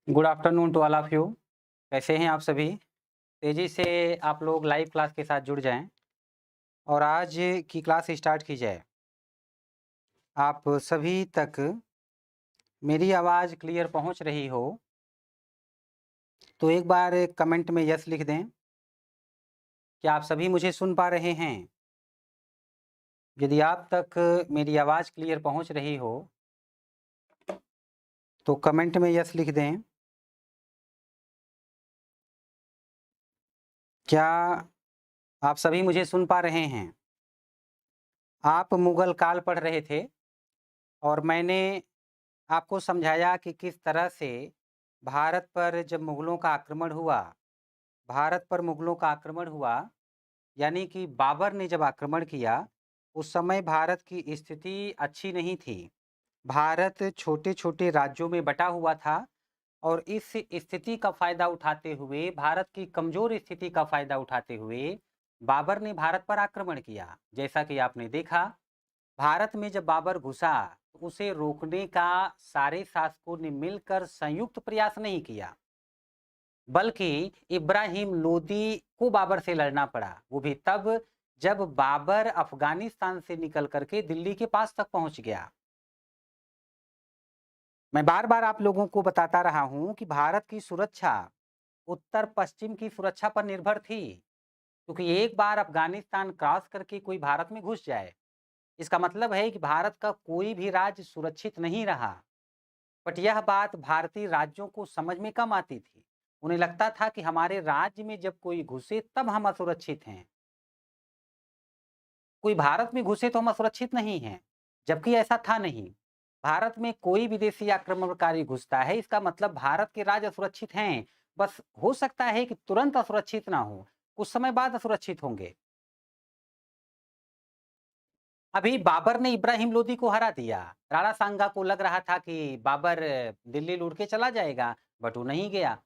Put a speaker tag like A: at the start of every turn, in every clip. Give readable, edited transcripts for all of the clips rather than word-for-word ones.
A: Good afternoon to all of you. कैसे हैं आप सभी? तेज़ी से आप लोग लाइव क्लास के साथ जुड़ जाएँ और आज की क्लास स्टार्ट की जाए। आप सभी तक मेरी आवाज़ क्लियर पहुँच रही हो, तो एक बार कमेंट में यस लिख दें। क्या आप सभी मुझे सुन पा रहे हैं? यदि आप तक मेरी आवाज़ क्लियर पहुँच रही हो, तो कमेंट में यस लिख दें। क्या आप सभी मुझे सुन पा रहे हैं? आप मुगल काल पढ़ रहे थे और मैंने आपको समझाया कि किस तरह से भारत पर जब मुगलों का आक्रमण हुआ, भारत पर मुगलों का आक्रमण हुआ, यानी कि बाबर ने जब आक्रमण किया, उस समय भारत की स्थिति अच्छी नहीं थी। भारत छोटे-छोटे राज्यों में बँटा हुआ था और इस स्थिति का फ़ायदा उठाते हुए, भारत की कमज़ोर स्थिति का फ़ायदा उठाते हुए, बाबर ने भारत पर आक्रमण किया। जैसा कि आपने देखा, भारत में जब बाबर घुसा, तो उसे रोकने का सारे शासकों ने मिलकर संयुक्त प्रयास नहीं किया, बल्कि इब्राहिम लोदी को बाबर से लड़ना पड़ा। वो भी तब जब बाबर अफगानिस्तान से निकल करके दिल्ली के पास तक पहुंच गया। मैं बार-बार आप लोगों को बताता रहा हूं कि भारत की सुरक्षा उत्तर पश्चिम की सुरक्षा पर निर्भर थी, क्योंकि एक बार अफगानिस्तान क्रॉस करके कोई भारत में घुस जाए, इसका मतलब है कि भारत का कोई भी राज्य सुरक्षित नहीं रहा। बट यह बात भारतीय राज्यों को समझ में कम आती थी। उन्हें लगता था कि हमारे राज्य में जब कोई घुसे तब हम असुरक्षित हैं, कोई भारत में घुसे तो हम असुरक्षित नहीं हैं, जबकि ऐसा था नहीं। भारत में कोई विदेशी आक्रमणकारी घुसता है, इसका मतलब भारत के राज्य असुरक्षित हैं। बस हो सकता है कि तुरंत असुरक्षित ना हो, कुछ समय बाद असुरक्षित होंगे। अभी बाबर ने इब्राहिम लोदी को हरा दिया। राणा सांगा को लग रहा था कि बाबर दिल्ली लूट के चला जाएगा, बट वो नहीं गया।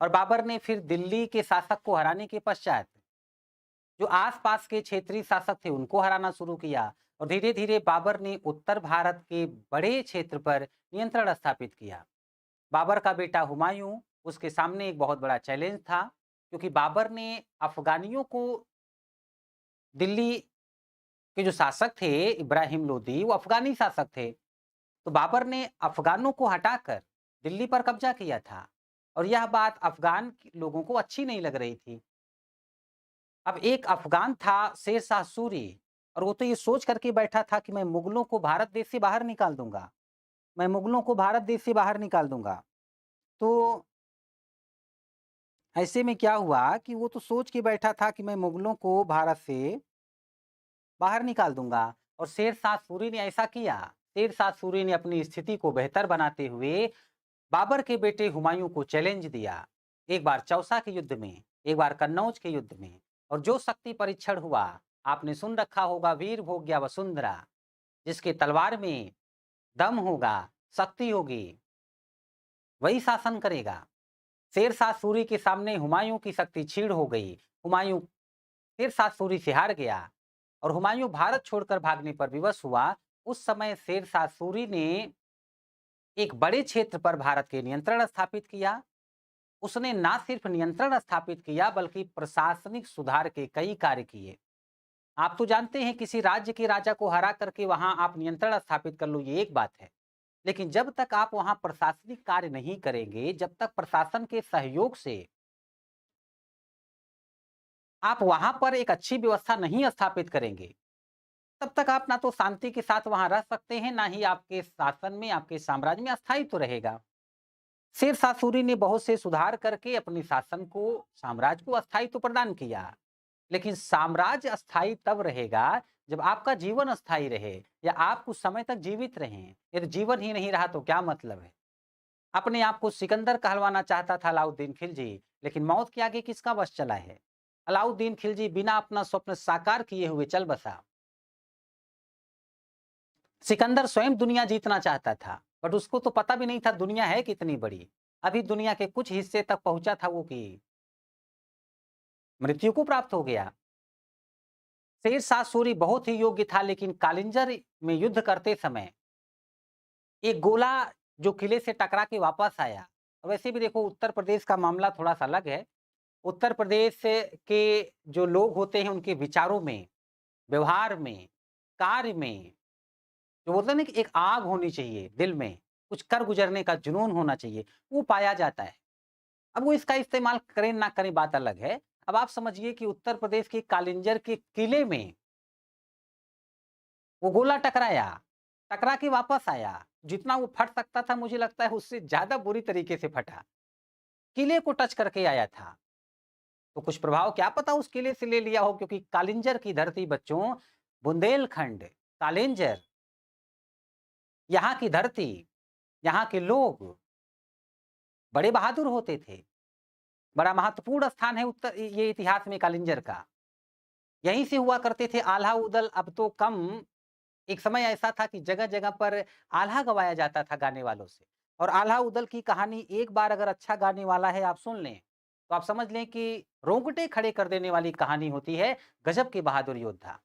A: और बाबर ने फिर दिल्ली के शासक को हराने के पश्चात जो आसपास के क्षेत्रीय शासक थे उनको हराना शुरू किया और धीरे-धीरे बाबर ने उत्तर भारत के बड़े क्षेत्र पर नियंत्रण स्थापित किया। बाबर का बेटा हुमायूं, उसके सामने एक बहुत बड़ा चैलेंज था, क्योंकि बाबर ने अफगानियों को, दिल्ली के जो शासक थे इब्राहिम लोदी, वो अफगानी शासक थे। तो बाबर ने अफगानों को हटाकर दिल्ली पर कब्जा किया था और यह बात अफगान लोगों को अच्छी नहीं लग रही थी। अब एक अफ़गान था शेर शाह सूरी और वो तो ये सोच करके बैठा था कि मैं मुगलों को भारत देश से बाहर निकाल दूँगा, मैं मुगलों को भारत देश से बाहर निकाल दूँगा। तो ऐसे में क्या हुआ कि वो तो सोच के बैठा था कि मैं मुगलों को भारत से बाहर निकाल दूँगा और शेर शाह सूरी ने ऐसा किया। शेर शाह सूरी ने अपनी स्थिति को बेहतर बनाते हुए बाबर के बेटे हुमायूं को चैलेंज दिया। एक बार चौसा के युद्ध में, एक बार कन्नौज के युद्ध में, और जो शक्ति परीक्षण हुआ, आपने सुन रखा होगा, वीर भोग्या वसुंधरा। जिसके तलवार में दम होगा, शक्ति होगी, वही शासन करेगा। शेर शाह सूरी के सामने हुमायूं की शक्ति क्षीण हो गई। हुमायूं शेर शाह सूरी से हार गया और हुमायूं भारत छोड़कर भागने पर विवश हुआ। उस समय शेर शाह सूरी ने एक बड़े क्षेत्र पर भारत के नियंत्रण स्थापित किया। उसने ना सिर्फ नियंत्रण स्थापित किया बल्कि प्रशासनिक सुधार के कई कार्य किए। आप तो जानते हैं, किसी राज्य के राजा को हरा करके वहां आप नियंत्रण स्थापित कर लो, ये एक बात है, लेकिन जब तक आप वहां प्रशासनिक कार्य नहीं करेंगे, जब तक प्रशासन के सहयोग से आप वहां पर एक अच्छी व्यवस्था नहीं स्थापित करेंगे, तब तक आप ना तो शांति के साथ वहां रह सकते हैं, ना ही आपके शासन में, आपके साम्राज्य में अस्थायित्व रहेगा। शेर शाह सूरी ने बहुत से सुधार करके अपने शासन को, साम्राज्य को अस्थायित्व प्रदान किया। लेकिन साम्राज्य अस्थायी तब रहेगा जब आपका जीवन अस्थायी रहे या आप कुछ समय तक जीवित रहें। यदि जीवन ही नहीं रहा तो क्या मतलब है? अपने आप को सिकंदर कहलवाना चाहता था अलाउद्दीन खिलजी, लेकिन मौत के आगे किसका बस चला है? अलाउद्दीन खिलजी बिना अपना स्वप्न साकार किए हुए चल बसा। सिकंदर स्वयं दुनिया जीतना चाहता था, बट उसको तो पता भी नहीं था दुनिया है कितनी बड़ी। अभी दुनिया के कुछ हिस्से तक पहुंचा था वो कि मृत्यु को प्राप्त हो गया। शेर शाह सूरी बहुत ही योग्य था, लेकिन कालिंजर में युद्ध करते समय एक गोला जो किले से टकरा के वापस आया, और वैसे भी देखो उत्तर प्रदेश का मामला थोड़ा-सा अलग है। उत्तर प्रदेश के जो लोग होते हैं उनके विचारों में, व्यवहार में, कार्य में, जो बोलते हैं ना कि एक आग होनी चाहिए दिल में, कुछ कर गुज़रने का जुनून होना चाहिए, वो पाया जाता है। अब वो इसका इस्तेमाल करें ना करें बात अलग है। अब आप समझिए कि उत्तर प्रदेश के कालिंजर के किले में वो गोला टकराया, टकरा के वापस आया। जितना वो फट सकता था मुझे लगता है उससे ज़्यादा बुरी तरीके से फटा। किले को टच करके आया था। तो कुछ प्रभाव क्या पता उस किले से ले लिया हो, क्योंकि कालिंजर की धरती बच्चों, बुंदेलखंड, कालिंजर, यहाँ की धरती, यहाँ के लोग बड़े बहादुर होते थे। बड़ा महत्वपूर्ण स्थान है उत्तर ये इतिहास में कालिंजर का। यहीं से हुआ करते थे आल्हा उदल, अब तो कम। एक समय ऐसा था कि जगह-जगह पर आल्हा गवाया जाता था गाने वालों से। और आल्हा उदल की कहानी एक बार अगर अच्छा गाने वाला है आप सुन लें, तो आप समझ लें कि रोंगटे खड़े कर देने वाली कहानी होती है, गजब के बहादुर योद्धा।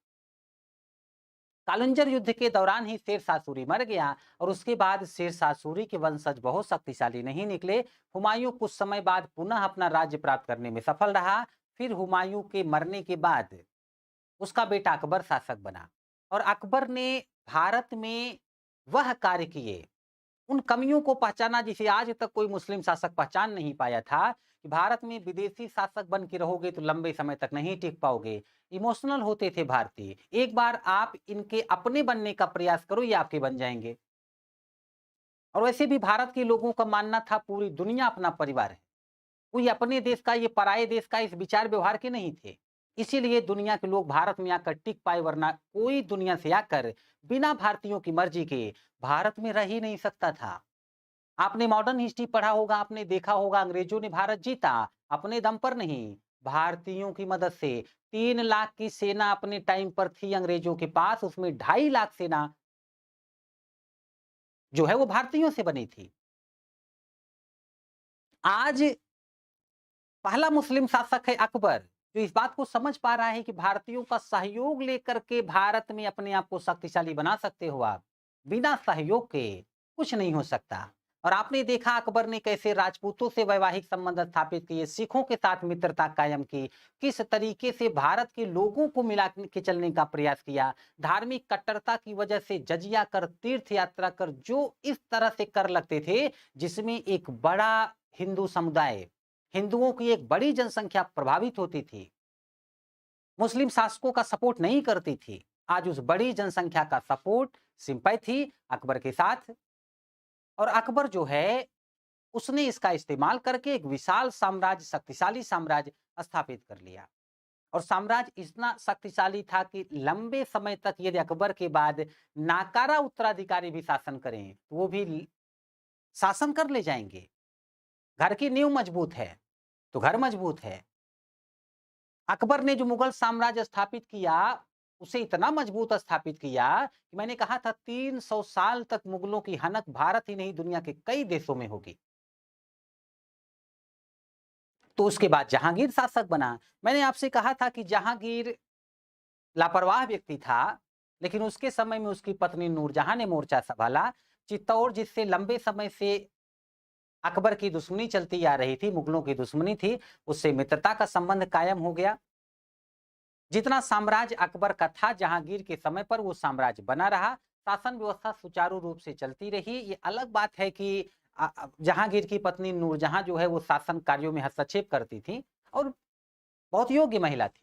A: कालिंजर युद्ध के दौरान ही शेरशाह सूरी मर गया और उसके बाद शेरशाह सूरी के वंशज बहुत शक्तिशाली नहीं निकले। हुमायूं कुछ समय बाद पुनः अपना राज्य प्राप्त करने में सफल रहा। फिर हुमायूं के मरने के बाद उसका बेटा अकबर शासक बना और अकबर ने भारत में वह कार्य किए, उन कमियों को पहचाना जिसे आज तक कोई मुस्लिम शासक पहचान नहीं पाया था, कि भारत में विदेशी शासक बन के रहोगे तो लंबे समय तक नहीं टिक पाओगे। इमोशनल होते थे भारतीय, एक बार आप इनके अपने बनने का प्रयास करो, ये आपके बन जाएंगे। और वैसे भी भारत के लोगों का मानना था पूरी दुनिया अपना परिवार है, कोई अपने देश का, ये पराये देश का, इस विचार व्यवहार के नहीं थे। इसीलिए दुनिया के लोग भारत में आकर टिक पाए, वरना कोई दुनिया से आकर बिना भारतीयों की मर्जी के भारत में रह ही नहीं सकता था। आपने मॉडर्न हिस्ट्री पढ़ा होगा, आपने देखा होगा अंग्रेजों ने भारत जीता अपने दम पर नहीं, भारतीयों की मदद से। 3 लाख की सेना अपने टाइम पर थी अंग्रेजों के पास, उसमें 2.5 लाख सेना जो है वो भारतीयों से बनी थी। आज पहला मुस्लिम शासक है अकबर, जो इस बात को समझ पा रहा है कि भारतीयों का सहयोग लेकर के भारत में अपने आप को शक्तिशाली बना सकते हो आप। बिना सहयोग के कुछ नहीं हो सकता। और आपने देखा अकबर ने कैसे राजपूतों से वैवाहिक संबंध स्थापित किए, सिखों के साथ मित्रता कायम की, किस तरीके से भारत के लोगों को मिला के चलने का प्रयास किया। धार्मिक कट्टरता की वजह से जजिया कर, तीर्थ यात्रा कर, जो इस तरह से कर लगते थे जिसमें एक बड़ा हिंदू समुदाय, हिंदुओं की एक बड़ी जनसंख्या प्रभावित होती थी, मुस्लिम शासकों का सपोर्ट नहीं करती थी। आज उस बड़ी जनसंख्या का सपोर्ट, सिंपैथी अकबर के साथ। और अकबर जो है उसने इसका इस्तेमाल करके एक विशाल साम्राज्य, शक्तिशाली साम्राज्य स्थापित कर लिया। और साम्राज्य इतना शक्तिशाली था कि लंबे समय तक यदि अकबर के बाद नाकारा उत्तराधिकारी भी शासन करें तो वो भी शासन कर ले जाएंगे। घर की नींव मजबूत है तो घर मजबूत है। अकबर ने जो मुगल साम्राज्य स्थापित किया, उसे इतना मजबूत स्थापित किया कि मैंने कहा था 300 साल तक मुगलों की हनक भारत ही नहीं दुनिया के कई देशों में होगी। तो उसके बाद जहांगीर शासक बना। मैंने आपसे कहा था कि जहांगीर लापरवाह व्यक्ति था, लेकिन उसके समय में उसकी पत्नी नूरजहां ने मोर्चा संभाला। चित्तौड़ जिससे लंबे समय से अकबर की दुश्मनी चलती आ रही थी, मुगलों की दुश्मनी थी, उससे मित्रता का संबंध कायम हो गया। जितना साम्राज्य अकबर का था जहांगीर के समय पर वो साम्राज्य बना रहा, शासन व्यवस्था सुचारू रूप से चलती रही। ये अलग बात है कि जहांगीर की पत्नी नूरजहां जो है वो शासन कार्यों में हस्तक्षेप करती थी और बहुत योग्य महिला थी।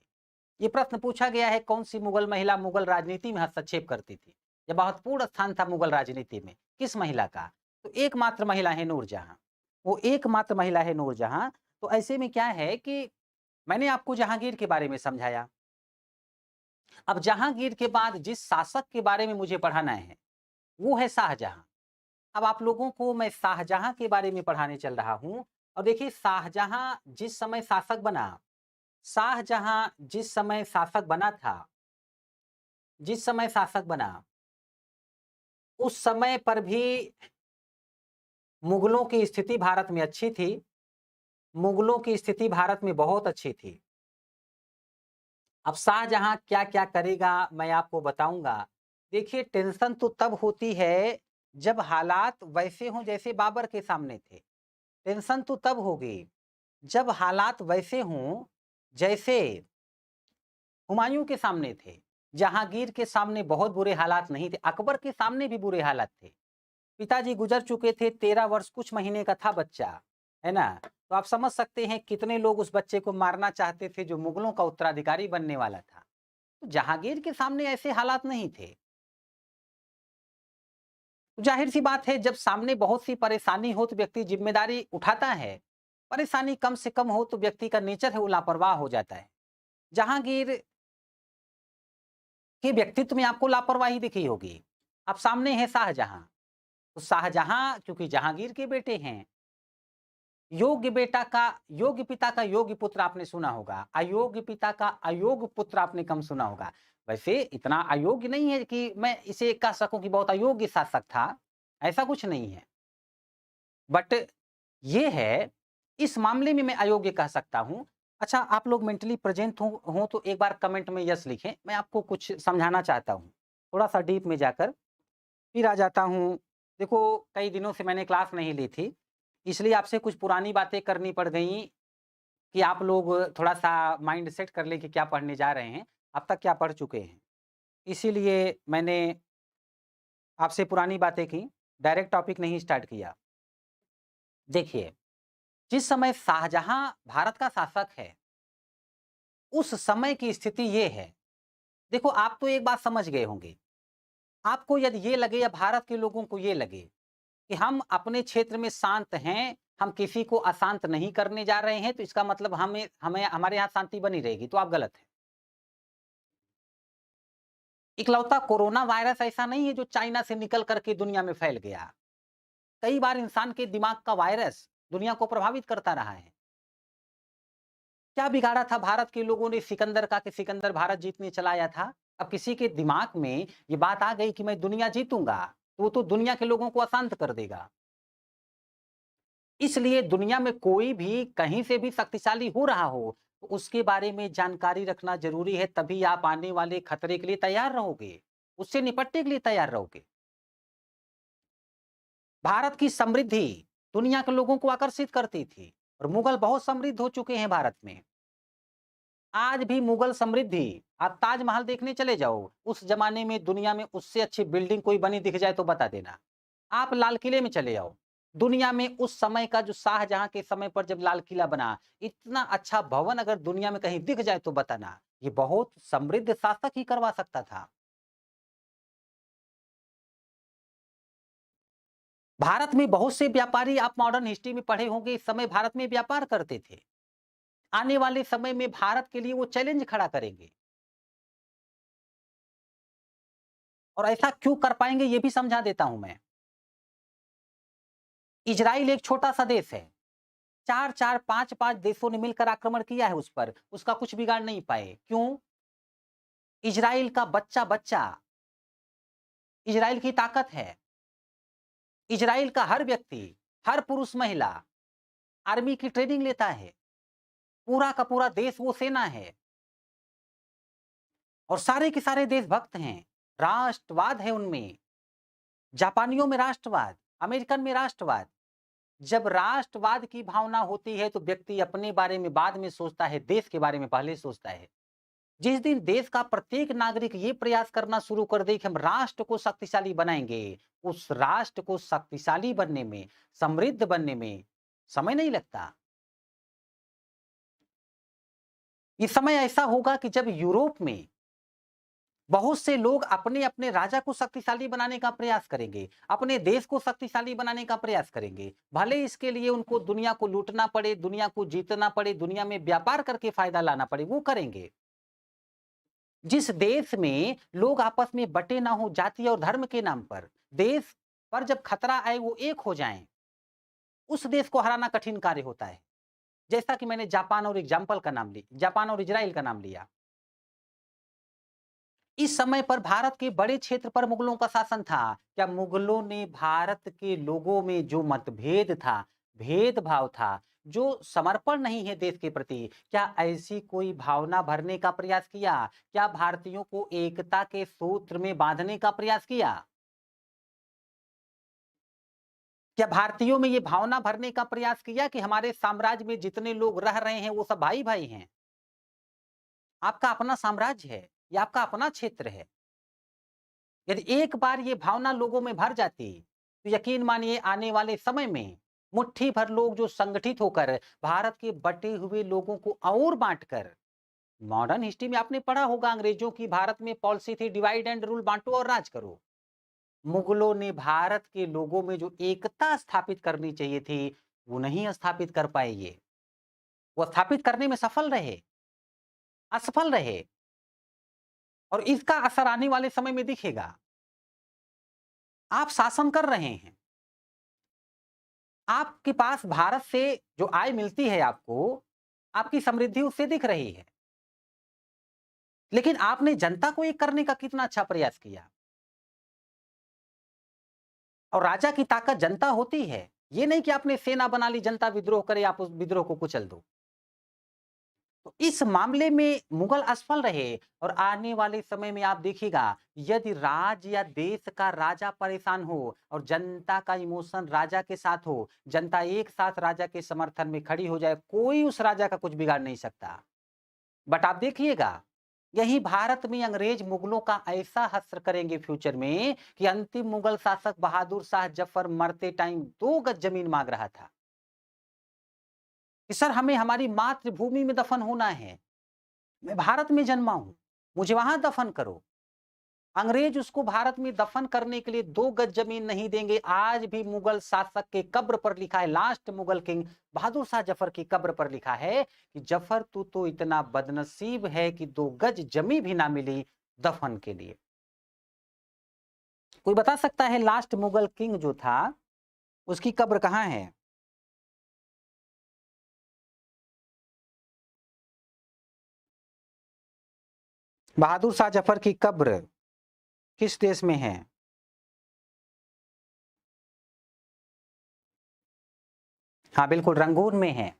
A: ये प्रश्न पूछा गया है कौन सी मुगल महिला मुगल राजनीति में हस्तक्षेप करती थी, यह महत्वपूर्ण स्थान था मुगल राजनीति में, किस महिला का? तो एकमात्र महिला है नूरजहां, वो एकमात्र महिला है नूरजहां। तो ऐसे में क्या है कि मैंने आपको जहांगीर के बारे में समझाया। अब जहांगीर के बाद जिस शासक के बारे में मुझे पढ़ाना है वो है शाहजहां। अब आप लोगों को मैं शाहजहां के बारे में पढ़ाने चल रहा हूं। और देखिए शाहजहां जिस समय शासक बना, शाहजहां जिस समय शासक बना था, जिस समय शासक बना उस समय पर भी मुगलों की स्थिति भारत में अच्छी थी। मुगलों की स्थिति भारत में बहुत अच्छी थी। अब शाहजहां क्या क्या करेगा मैं आपको बताऊंगा। देखिए टेंशन तो तब होती है जब हालात वैसे हों जैसे बाबर के सामने थे। टेंशन तो तब होगी जब हालात वैसे हों जैसे हुमायूं के सामने थे, जहांगीर के सामने बहुत बुरे हालात नहीं थे, अकबर के सामने भी बुरे हालात थे। पिताजी गुजर चुके थे, 13 वर्ष कुछ महीने का था बच्चा, है ना? तो आप समझ सकते हैं कितने लोग उस बच्चे को मारना चाहते थे जो मुगलों का उत्तराधिकारी बनने वाला था। तो जहांगीर के सामने ऐसे हालात नहीं थे। तो जाहिर-सी बात है जब सामने बहुत सी परेशानी हो तो व्यक्ति ज़िम्मेदारी उठाता है। परेशानी कम से कम हो तो व्यक्ति का नेचर है वो लापरवाह हो जाता है। जहांगीर के व्यक्तित्व में आपको लापरवाही दिखी होगी। अब सामने है शाहजहां, तो शाहजहां क्योंकि जहांगीर के बेटे हैं, योग्य पिता का योग्य पुत्र आपने सुना होगा, अयोग्य पिता का अयोग्य पुत्र आपने कम सुना होगा। वैसे इतना अयोग्य नहीं है कि मैं इसे कह सकूं कि बहुत अयोग्य शासक था, ऐसा कुछ नहीं है। बट ये है, इस मामले में मैं अयोग्य कह सकता हूं। अच्छा, आप लोग मेंटली प्रेजेंट हो तो एक बार कमेंट में यस लिखें, मैं आपको कुछ समझाना चाहता हूं, थोड़ा सा डीप में जाकर फिर आ जाता हूं। देखो, कई दिनों से मैंने क्लास नहीं ली थी, इसलिए आपसे कुछ पुरानी बातें करनी पड़ गई कि आप लोग थोड़ा-सा माइंड सेट कर लें कि क्या पढ़ने जा रहे हैं, अब तक क्या पढ़ चुके हैं। इसीलिए मैंने आपसे पुरानी बातें की, डायरेक्ट टॉपिक नहीं स्टार्ट किया। देखिए, जिस समय शाहजहां भारत का शासक है, उस समय की स्थिति ये है। देखो, आप तो एक बात समझ गए होंगे, आपको यदि ये लगे या भारत के लोगों को ये लगे कि हम अपने क्षेत्र में शांत हैं, हम किसी को अशांत नहीं करने जा रहे हैं, तो इसका मतलब हमें हमें हमारे यहाँ शांति बनी रहेगी, तो आप गलत हैं। इकलौता कोरोना वायरस ऐसा नहीं है जो चाइना से निकल करके दुनिया में फैल गया। कई बार इंसान के दिमाग का वायरस दुनिया को प्रभावित करता रहा है। क्या बिगाड़ा था भारत के लोगों ने सिकंदर का कि सिकंदर भारत जीतने चला आया था? अब किसी के दिमाग में ये बात आ गई कि मैं दुनिया जीतूंगा, तो वो तो दुनिया के लोगों को अशांत कर देगा। इसलिए दुनिया में कोई भी कहीं से भी शक्तिशाली हो रहा हो, तो उसके बारे में जानकारी रखना ज़रूरी है, तभी आप आने वाले खतरे के लिए तैयार रहोगे, उससे निपटने के लिए तैयार रहोगे। भारत की समृद्धि दुनिया के लोगों को आकर्षित करती थी और मुगल बहुत समृद्ध हो चुके हैं भारत में। आज भी मुगल समृद्धि, आप ताजमहल देखने चले जाओ, उस ज़माने में दुनिया में उससे अच्छी बिल्डिंग कोई बनी दिख जाए तो बता देना। आप लाल किले में चले जाओ, दुनिया में उस समय का जो शाहजहां के समय पर जब लाल किला बना, इतना अच्छा भवन अगर दुनिया में कहीं दिख जाए तो बताना। ये बहुत समृद्ध शासक ही करवा सकता था। भारत में बहुत से व्यापारी, आप मॉडर्न हिस्ट्री में पढ़े होंगे, इस समय भारत में व्यापार करते थे। आने वाले समय में भारत के लिए वो चैलेंज खड़ा करेंगे और ऐसा क्यों कर पाएंगे ये भी समझा देता हूं मैं। इजराइल एक छोटा सा देश है, 4-4, 5-5 देशों ने मिलकर आक्रमण किया है उस पर, उसका कुछ बिगाड़ नहीं पाए। क्यों? इजराइल का बच्चा-बच्चा इजराइल की ताकत है। इजराइल का हर व्यक्ति, हर पुरुष महिला आर्मी की ट्रेनिंग लेता है। पूरा का पूरा देश वो सेना है और सारे के सारे देशभक्त हैं। राष्ट्रवाद है उनमें। जापानियों में राष्ट्रवाद, अमेरिकन में राष्ट्रवाद। जब राष्ट्रवाद की भावना होती है तो व्यक्ति अपने बारे में बाद में सोचता है, देश के बारे में पहले सोचता है। जिस दिन देश का प्रत्येक नागरिक ये प्रयास करना शुरू कर दे कि हम राष्ट्र को शक्तिशाली बनाएंगे, उस राष्ट्र को शक्तिशाली बनने में, समृद्ध बनने में समय नहीं लगता। ये समय ऐसा होगा कि जब यूरोप में बहुत से लोग अपने-अपने राजा को शक्तिशाली बनाने का प्रयास करेंगे, अपने देश को शक्तिशाली बनाने का प्रयास करेंगे। भले इसके लिए उनको दुनिया को लूटना पड़े, दुनिया को जीतना पड़े, दुनिया में व्यापार करके फायदा लाना पड़े, वो करेंगे। जिस देश में लोग आपस में बटे ना हो जाति और धर्म के नाम पर, देश पर जब खतरा आए वो एक हो जाएं, उस देश को हराना कठिन कार्य होता है। जैसा कि मैंने जापान और इजराइल का नाम लिया। इस समय पर भारत के बड़े क्षेत्र पर मुगलों का शासन था। क्या मुगलों ने भारत के लोगों में जो मतभेद था, भेदभाव था, जो समर्पण नहीं है देश के प्रति, क्या ऐसी कोई भावना भरने का प्रयास किया? क्या भारतीयों को एकता के सूत्र में बांधने का प्रयास किया? क्या भारतीयों में ये भावना भरने का प्रयास किया कि हमारे साम्राज्य में जितने लोग रह रहे हैं वो सब भाई भाई हैं? आपका अपना साम्राज्य है, ये आपका अपना क्षेत्र है। यदि एक बार ये भावना लोगों में भर जाती, तो यकीन मानिए आने वाले समय में मुट्ठी भर लोग जो संगठित होकर भारत के बटे हुए लोगों को और बांटकर, मॉडर्न हिस्ट्री में आपने पढ़ा होगा अंग्रेजों की भारत में पॉलिसी थी डिवाइड एंड रूल, बांटो और राज करो। मुगलों ने भारत के लोगों में जो एकता स्थापित करनी चाहिए थी, वो नहीं स्थापित कर पाए ये। वो स्थापित करने में सफल रहे, असफल रहे और इसका असर आने वाले समय में दिखेगा। आप शासन कर रहे हैं, आपके पास भारत से जो आय मिलती है आपको, आपकी समृद्धि उससे दिख रही है। लेकिन आपने जनता को एक करने का कितना अच्छा प्रयास किया। और राजा की ताकत जनता होती है। ये नहीं कि आपने सेना बना ली, जनता विद्रोह करे, आप उस विद्रोह को कुचल दो। तो इस मामले में मुगल असफल रहे और आने वाले समय में आप देखिएगा, यदि राज्य या देश का राजा परेशान हो और जनता का इमोशन राजा के साथ हो, जनता एक साथ राजा के समर्थन में खड़ी हो जाए, कोई उस राजा का कुछ बिगाड़ नहीं सकता। बट आप देखिएगा, यही भारत में अंग्रेज मुगलों का ऐसा हश्र करेंगे फ्यूचर में कि अंतिम मुगल शासक बहादुर शाह जफर मरते टाइम 2 गज जमीन मांग रहा था कि सर हमें हमारी मातृभूमि में दफन होना है, मैं भारत में जन्मा हूं, मुझे वहां दफन करो। अंग्रेज उसको भारत में दफन करने के लिए 2 गज जमीन नहीं देंगे। आज भी मुगल शासक के कब्र पर लिखा है, लास्ट मुगल किंग बहादुर शाह जफर की कब्र पर लिखा है कि जफर तू तो इतना बदनसीब है कि 2 गज जमी भी ना मिली दफन के लिए। कोई बता सकता है लास्ट मुगल किंग जो था उसकी कब्र कहां है? बहादुर शाह जफर की कब्र किस देश में है? हाँ बिल्कुल, रंगून में है,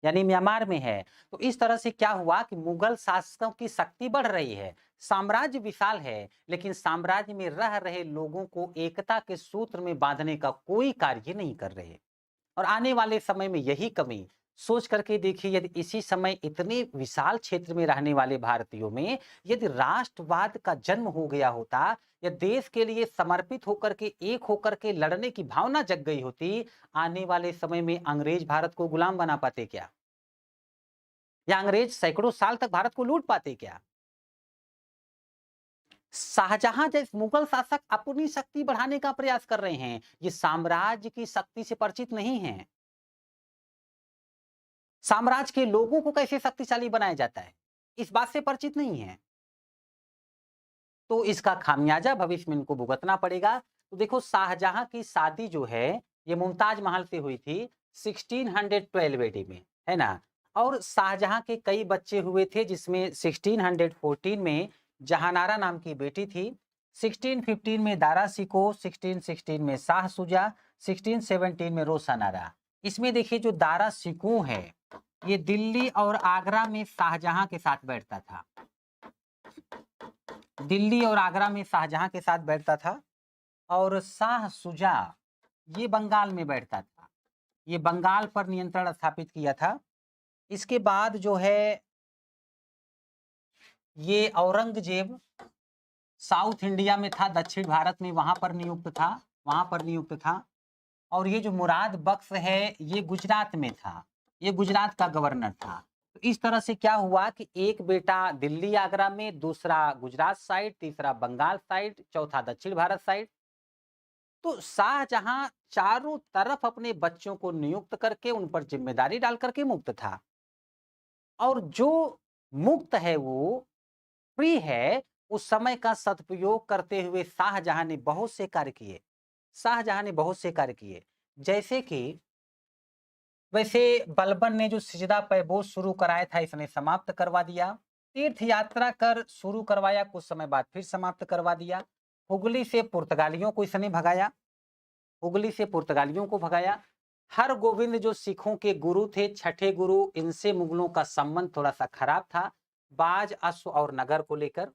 A: यानी म्यांमार में है। तो इस तरह से क्या हुआ कि मुगल शासकों की शक्ति बढ़ रही है, साम्राज्य विशाल है, लेकिन साम्राज्य में रह रहे लोगों को एकता के सूत्र में बांधने का कोई कार्य नहीं कर रहे। और आने वाले समय में यही कमी सोच करके देखिए, यदि इसी समय इतने विशाल क्षेत्र में रहने वाले भारतीयों में यदि राष्ट्रवाद का जन्म हो गया होता या देश के लिए समर्पित होकर के एक होकर के लड़ने की भावना जग गई होती, आने वाले समय में अंग्रेज भारत को गुलाम बना पाते क्या? या अंग्रेज सैकड़ों साल तक भारत को लूट पाते क्या? शाहजहां जैसे मुगल शासक अपनी शक्ति बढ़ाने का प्रयास कर रहे हैं, ये साम्राज्य की शक्ति से परिचित नहीं है। साम्राज्य के लोगों को कैसे शक्तिशाली बनाया जाता है, इस बात से परिचित नहीं है। तो इसका खामियाजा भविष्य में इनको भुगतना पड़ेगा। तो देखो, शाहजहां की शादी जो है ये मुमताज महल से हुई थी 1612 एडी में, है ना। और शाहजहां के कई बच्चे हुए थे, जिसमें 1614 में जहानारा नाम की बेटी थी, 1615 में दारा सिको, 1616 में शाह सुजा, 1617 में रोशनारा। इसमें देखिए जो दारा सिको है ये दिल्ली और आगरा में शाहजहां के साथ बैठता था। दिल्ली और आगरा में शाहजहां के साथ बैठता था। और शाह सुजा ये बंगाल में बैठता था। ये बंगाल पर नियंत्रण स्थापित किया था। इसके बाद जो है ये औरंगजेब साउथ इंडिया में था, दक्षिण भारत में, वहां पर नियुक्त था, वहां पर नियुक्त था। और ये जो मुराद बख्श है ये गुजरात में था, ये गुजरात का गवर्नर था। तो इस तरह से क्या हुआ कि एक बेटा दिल्ली आगरा में, दूसरा गुजरात साइड, तीसरा बंगाल साइड, चौथा दक्षिण भारत साइड। तो शाहजहां चारों तरफ अपने बच्चों को नियुक्त करके उन पर जिम्मेदारी डाल करके मुक्त था। और जो मुक्त है वो फ्री है, उस समय का सदुपयोग करते हुए शाहजहां ने बहुत से कार्य किए। शाहजहां ने बहुत से कार्य किए, जैसे कि वैसे बलबन ने जो सिजदा पैबोस शुरू कराया था इसने समाप्त करवा दिया। तीर्थ यात्रा कर शुरू करवाया, कुछ समय बाद फिर समाप्त करवा दिया। हुगली से पुर्तगालियों को इसने भगाया, हुगली से पुर्तगालियों को भगाया। हर गोविंद जो सिखों के गुरु थे, छठे गुरु, इनसे मुगलों का संबंध थोड़ा सा खराब था, बाज, अश्व और नगर को लेकर।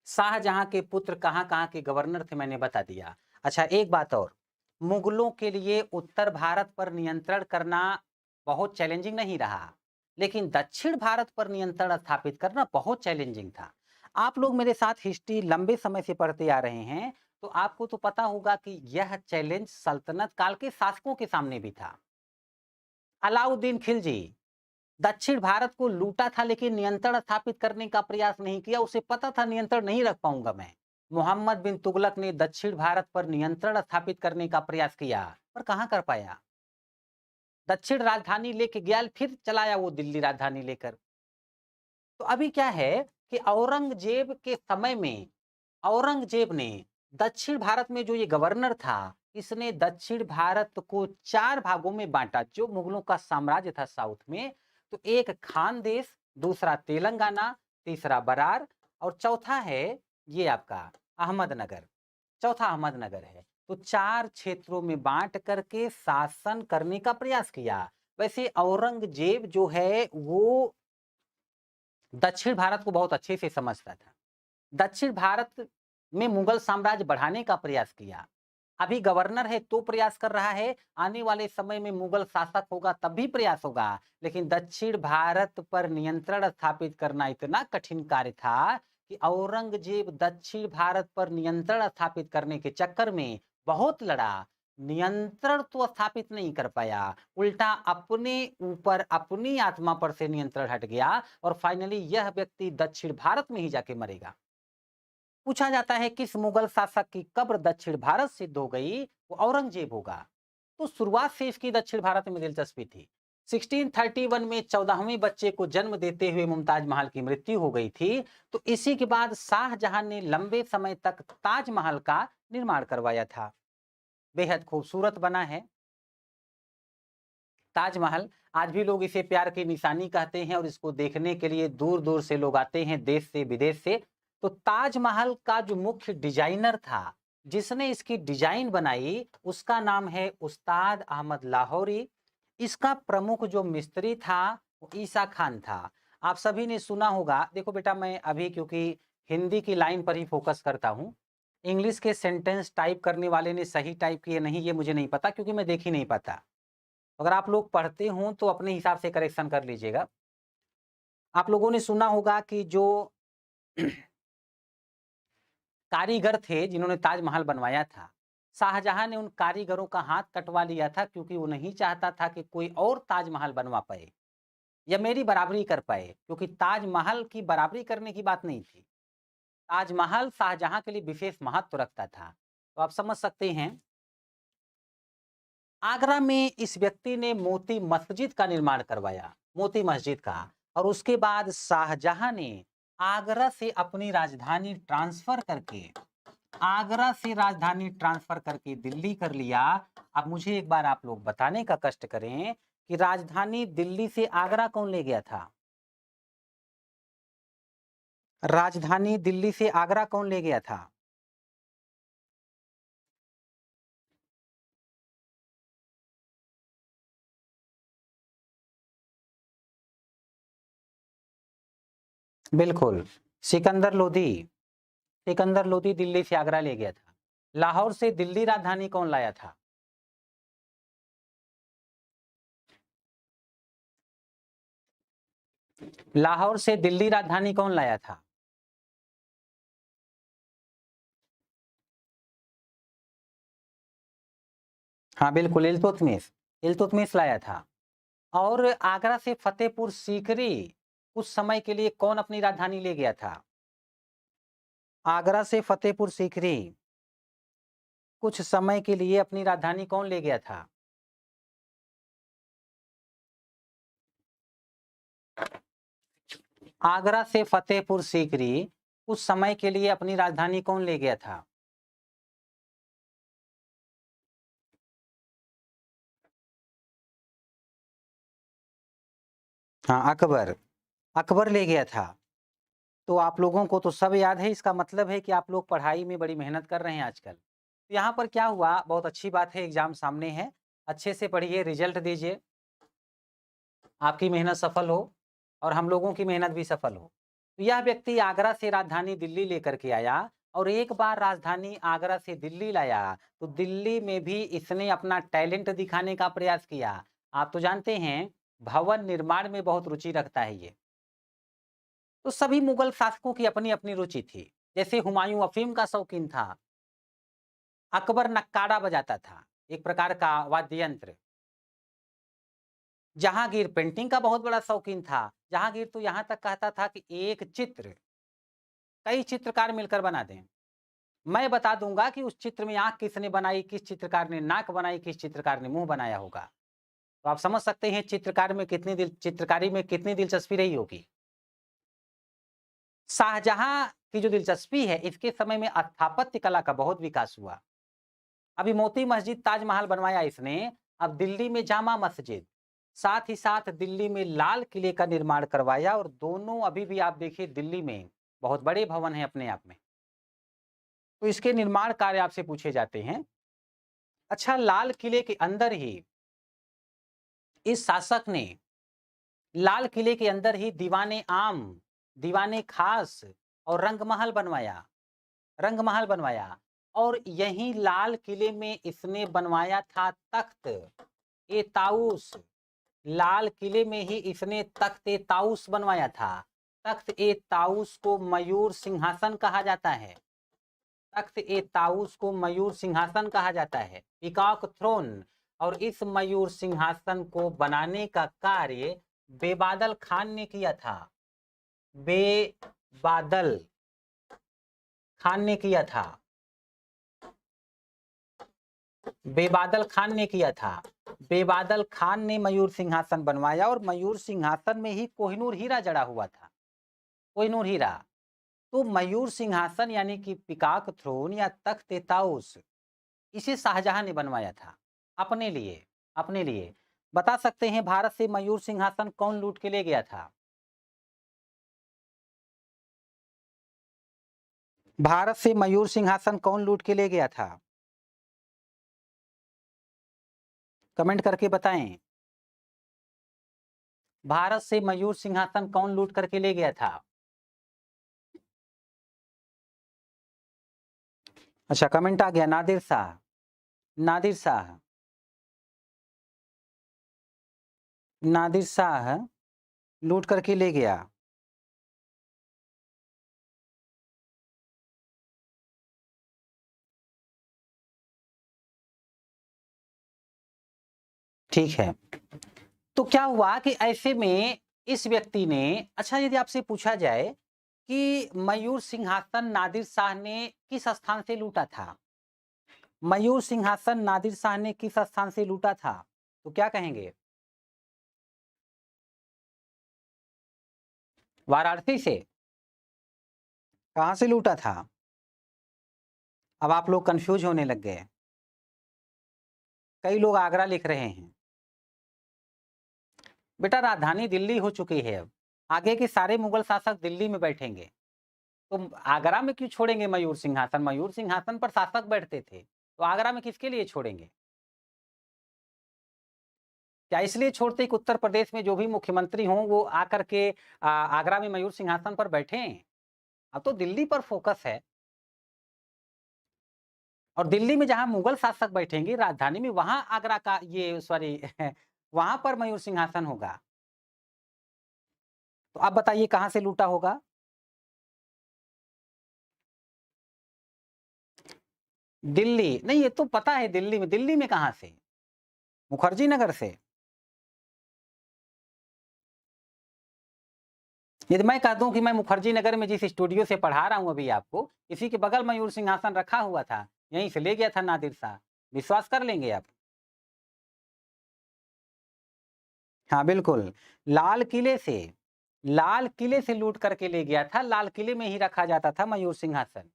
A: शाहजहां के पुत्र कहां कहां के गवर्नर थे मैंने बता दिया। अच्छा एक बात और, मुगलों के लिए उत्तर भारत पर नियंत्रण करना बहुत चैलेंजिंग नहीं रहा, लेकिन दक्षिण भारत पर नियंत्रण स्थापित करना बहुत चैलेंजिंग था। आप लोग मेरे साथ हिस्ट्री लंबे समय से पढ़ते आ रहे हैं, तो आपको तो पता होगा कि यह चैलेंज सल्तनत काल के शासकों के सामने भी था। अलाउद्दीन खिलजी दक्षिण भारत को लूटा था, लेकिन नियंत्रण स्थापित करने का प्रयास नहीं किया। उसे पता था नियंत्रण नहीं रख पाऊंगा मैं। मोहम्मद बिन तुगलक ने दक्षिण भारत पर नियंत्रण स्थापित करने का प्रयास किया, पर कहां कर पाया। दक्षिण राजधानी लेके गया, फिर चलाया वो दिल्ली राजधानी लेकर। तो अभी क्या है कि औरंगजेब के समय में औरंगजेब ने दक्षिण भारत में जो ये गवर्नर था, इसने दक्षिण भारत को 4 भागों में बांटा, जो मुगलों का साम्राज्य था साउथ में। तो एक खानदेश, दूसरा तेलंगाना, तीसरा बरार और चौथा है ये आपका अहमदनगर। चौथा अहमदनगर है। तो 4 क्षेत्रों में बांट करके शासन करने का प्रयास किया। वैसे औरंगजेब जो है वो दक्षिण भारत को बहुत अच्छे से समझता था। दक्षिण भारत में मुगल साम्राज्य बढ़ाने का प्रयास किया। अभी गवर्नर है तो प्रयास कर रहा है, आने वाले समय में मुगल शासक होगा तब भी प्रयास होगा। लेकिन दक्षिण भारत पर नियंत्रण स्थापित करना इतना कठिन कार्य था कि औरंगजेब दक्षिण भारत पर नियंत्रण स्थापित करने के चक्कर में बहुत लड़ा। नियंत्रण तो स्थापित नहीं कर पाया, उल्टा अपने ऊपर अपनी आत्मा पर से नियंत्रण हट गया और फाइनली यह व्यक्ति दक्षिण भारत में ही जाके मरेगा। पूछा जाता है किस मुगल शासक की कब्र दक्षिण भारत सिद्ध हो गई, वो औरंगजेब होगा। तो शुरुआत से इसकी दक्षिण भारत में दिलचस्पी थी। 1631 में 14वें बच्चे को जन्म देते हुए मुमताज महल की मृत्यु हो गई थी। तो इसी के बाद शाहजहां ने लंबे समय तक ताजमहल का निर्माण करवाया था। बेहद खूबसूरत बना है ताजमहल। आज भी लोग इसे प्यार की निशानी कहते हैं और इसको देखने के लिए दूर दूर से लोग आते हैं, देश से विदेश से। तो ताजमहल का जो मुख्य डिजाइनर था, जिसने इसकी डिजाइन बनाई, उसका नाम है उस्ताद अहमद लाहौरी। इसका प्रमुख जो मिस्त्री था वो ईसा खान था। आप सभी ने सुना होगा। देखो बेटा, मैं अभी क्योंकि हिंदी की लाइन पर ही फोकस करता हूँ, इंग्लिश के सेंटेंस टाइप करने वाले ने सही टाइप किए नहीं ये मुझे नहीं पता, क्योंकि मैं देख ही नहीं पाता। अगर आप लोग पढ़ते हो तो अपने हिसाब से करेक्शन कर लीजिएगा। आप लोगों ने सुना होगा कि जो कारीगर थे जिन्होंने ताजमहल बनवाया था, शाहजहां ने उन कारीगरों का हाथ कटवा लिया था, क्योंकि वो नहीं चाहता था कि कोई और ताजमहल बनवा पाए या मेरी बराबरी कर पाए, क्योंकि ताजमहल की बराबरी करने की बात नहीं थी। ताजमहल शाहजहां के लिए विशेष महत्व रखता था। तो आप समझ सकते हैं, आगरा में इस व्यक्ति ने मोती मस्जिद का निर्माण करवाया, मोती मस्जिद का। और उसके बाद शाहजहां ने आगरा से अपनी राजधानी ट्रांसफर करके दिल्ली कर लिया। अब मुझे एक बार आप लोग बताने का कष्ट करें कि राजधानी दिल्ली से आगरा कौन ले गया था। राजधानी दिल्ली से आगरा कौन ले गया था। बिल्कुल, सिकंदर लोधी। सिकंदर लोधी दिल्ली से आगरा ले गया था। लाहौर से दिल्ली राजधानी कौन लाया था। लाहौर से दिल्ली राजधानी कौन लाया था। हाँ बिल्कुल, इल्तुतमिश। इल्तुतमिश लाया था। और आगरा से फतेहपुर सीकरी उस समय के लिए कौन अपनी राजधानी ले गया था। आगरा से फतेहपुर सीकरी कुछ समय के लिए अपनी राजधानी कौन ले गया था। आगरा से फतेहपुर सीकरी उस समय के लिए अपनी राजधानी कौन ले गया था। हाँ, अकबर। अकबर ले गया था। तो आप लोगों को तो सब याद है, इसका मतलब है कि आप लोग पढ़ाई में बड़ी मेहनत कर रहे हैं आजकल। तो यहाँ पर क्या हुआ, बहुत अच्छी बात है, एग्जाम सामने है, अच्छे से पढ़िए, रिजल्ट दीजिए, आपकी मेहनत सफल हो और हम लोगों की मेहनत भी सफल हो। तो यह व्यक्ति आगरा से राजधानी दिल्ली लेकर के आया और एक बार राजधानी आगरा से दिल्ली लाया तो दिल्ली में भी इसने अपना टैलेंट दिखाने का प्रयास किया। आप तो जानते हैं भवन निर्माण में बहुत रुचि रखता है ये। तो सभी मुगल शासकों की अपनी अपनी रुचि थी। जैसे हुमायूं अफीम का शौकीन था, अकबर नक्कारा बजाता था, एक प्रकार का वाद्य यंत्र। जहांगीर पेंटिंग का बहुत बड़ा शौकीन था। जहांगीर तो यहां तक कहता था कि एक चित्र कई चित्रकार मिलकर बना दें, मैं बता दूंगा कि उस चित्र में आंख किसने बनाई, किस चित्रकार ने नाक बनाई, किस चित्रकार ने मुंह बनाया होगा। तो आप समझ सकते हैं चित्रकारी में कितनी दिलचस्पी रही होगी। शाहजहां की जो दिलचस्पी है, इसके समय में स्थापत्य कला का बहुत विकास हुआ। अभी मोती मस्जिद, ताजमहल बनवाया इसने। अब दिल्ली में जामा मस्जिद, साथ ही साथ दिल्ली में लाल किले का निर्माण करवाया। और दोनों अभी भी आप देखिए दिल्ली में बहुत बड़े भवन हैं अपने आप में। तो इसके निर्माण कार्य आपसे पूछे जाते हैं। अच्छा, लाल किले के अंदर ही इस शासक ने लाल किले के अंदर ही दीवाने आम, दीवाने खास और रंगमहल बनवाया। और यही लाल किले में इसने बनवाया था तख्त ए ताऊस। लाल किले में ही इसने तख्त ए ताऊस बनवाया था। तख्त ए ताऊस को मयूर सिंहासन कहा जाता है। तख्त ए ताऊस को मयूर सिंहासन कहा जाता है, पीकॉक थ्रोन। और इस मयूर सिंहासन को बनाने का कार्य बेबादल खान ने किया था। बेबादल खान ने किया था। बेबादल खान ने किया था। बेबादल खान ने मयूर सिंहासन बनवाया और मयूर सिंहासन में ही कोहिनूर हीरा जड़ा हुआ था। कोहिनूर हीरा। तो मयूर सिंहासन यानी कि पीकॉक थ्रोन या तख्त ए ताऊस, इसे शाहजहां ने बनवाया था अपने लिए। अपने लिए बता सकते हैं भारत से मयूर सिंहासन कौन लूट के ले गया था? भारत से मयूर सिंहासन कौन लूट के ले गया था? कमेंट करके बताएं। भारत से मयूर सिंहासन कौन लूट करके ले गया था? अच्छा, कमेंट आ गया, नादिर शाह। नादिर शाह। नादिर शाह लूट करके ले गया। ठीक है। तो क्या हुआ कि ऐसे में इस व्यक्ति ने, अच्छा यदि आपसे पूछा जाए कि मयूर सिंहासन नादिर शाह ने किस स्थान से लूटा था, मयूर सिंहासन नादिर शाह ने किस स्थान से लूटा था, तो क्या कहेंगे? वाराणसी से। कहां से लूटा था? अब आप लोग कंफ्यूज होने लग गए। कई लोग आगरा लिख रहे हैं। बेटा राजधानी दिल्ली हो चुकी है, अब आगे के सारे मुगल शासक दिल्ली में बैठेंगे। तो आगरा में क्यों छोड़ेंगे मयूर सिंहासन? मयूर सिंहासन पर शासक बैठते थे, तो आगरा में किसके लिए छोड़ेंगे? क्या इसलिए छोड़ते कि उत्तर प्रदेश में जो भी मुख्यमंत्री हों वो आकर के आगरा में मयूर सिंहासन पर बैठे? अब तो दिल्ली पर फोकस है। और दिल्ली में जहां मुगल शासक बैठेंगे राजधानी में, वहां आगरा का ये सॉरी वहां पर मयूर सिंहासन होगा। तो आप बताइए कहां से लूटा होगा? दिल्ली नहीं, ये तो पता है दिल्ली में। दिल्ली में कहां से? मुखर्जी नगर से। यदि मैं कह दूं कि मैं मुखर्जी नगर में जिस स्टूडियो से पढ़ा रहा हूं अभी आपको, इसी के बगल मयूर सिंहासन रखा हुआ था, यहीं से ले गया था नादिर शाह, विश्वास कर लेंगे आप? हाँ बिल्कुल। लाल किले से लाल किले से लूट करके ले गया था। लाल किले में ही रखा जाता था मयूर सिंहासन।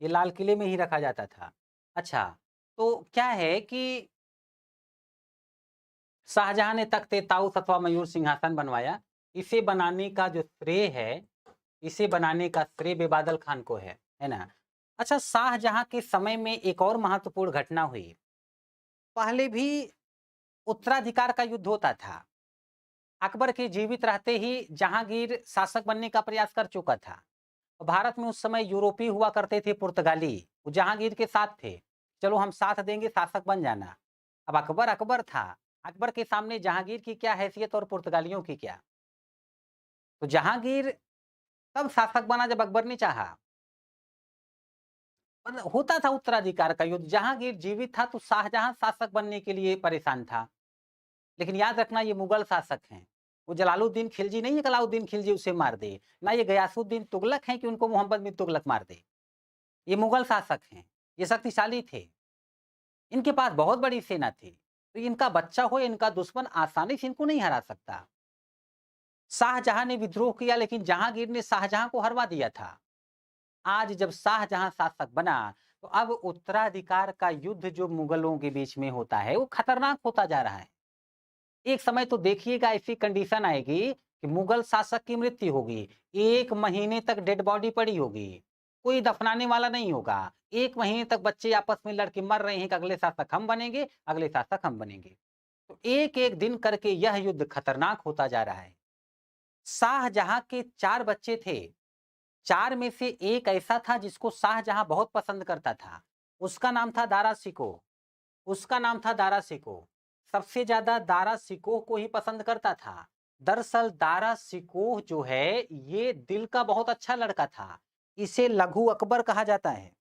A: ये लाल किले में ही रखा जाता था। अच्छा, तो क्या है कि शाहजहां ने तख्त ताऊस अथवा मयूर सिंहासन बनवाया। इसे बनाने का जो श्रेय है, इसे बनाने का श्रेय बेबादल खान को है ना? अच्छा, शाहजहां के समय में एक और महत्वपूर्ण घटना हुई। पहले भी उत्तराधिकार का युद्ध होता था। अकबर के जीवित रहते ही जहांगीर शासक बनने का प्रयास कर चुका था। और भारत में उस समय यूरोपीय हुआ करते थे पुर्तगाली, वो जहांगीर के साथ थे। चलो हम साथ देंगे, शासक बन जाना। अब अकबर अकबर था, अकबर के सामने जहांगीर की क्या हैसियत और पुर्तगालियों की क्या। तो जहांगीर तब शासक बना जब अकबर ने चाहा। मतलब होता था उत्तराधिकार का युद्ध। जहांगीर जीवित था तो शाहजहां शासक बनने के लिए परेशान था। लेकिन याद रखना ये मुगल शासक हैं। वो जलालुद्दीन खिलजी नहीं है, अलाउद्दीन खिलजी उसे मार दे, ना ये गयासुद्दीन तुगलक हैं कि उनको मोहम्मद बिन तुगलक मार दे। ये मुगल शासक हैं, ये शक्तिशाली थे, इनके पास बहुत बड़ी सेना थी। तो इनका बच्चा हो, इनका दुश्मन आसानी से इनको नहीं हरा सकता। शाहजहां ने विद्रोह किया, लेकिन जहांगीर ने शाहजहां को हरवा दिया था। आज जब शाहजहां शासक बना, तो अब उत्तराधिकार का युद्ध जो मुगलों के बीच में होता है, वो खतरनाक होता जा रहा है। एक समय तो देखिएगा ऐसी कंडीशन आएगी कि मुगल शासक की मृत्यु होगी, 1 महीने तक डेड बॉडी पड़ी होगी, कोई दफनाने वाला नहीं होगा। 1 महीने तक बच्चे आपस में लड़ के मर रहे हैं कि अगले शासक हम बनेंगे, अगले शासक हम बनेंगे। तो एक-एक दिन करके यह युद्ध खतरनाक होता जा रहा है। शाहजहां के 4 बच्चे थे, 4 में से एक ऐसा था जिसको शाहजहां बहुत पसंद करता था। उसका नाम था दारा शिकोह। उसका नाम था दारा शिकोह। सबसे ज्यादा दारा शिकोह को ही पसंद करता था। दरअसल दारा शिकोह जो है, ये दिल का बहुत अच्छा लड़का था। इसे लघु अकबर कहा जाता है।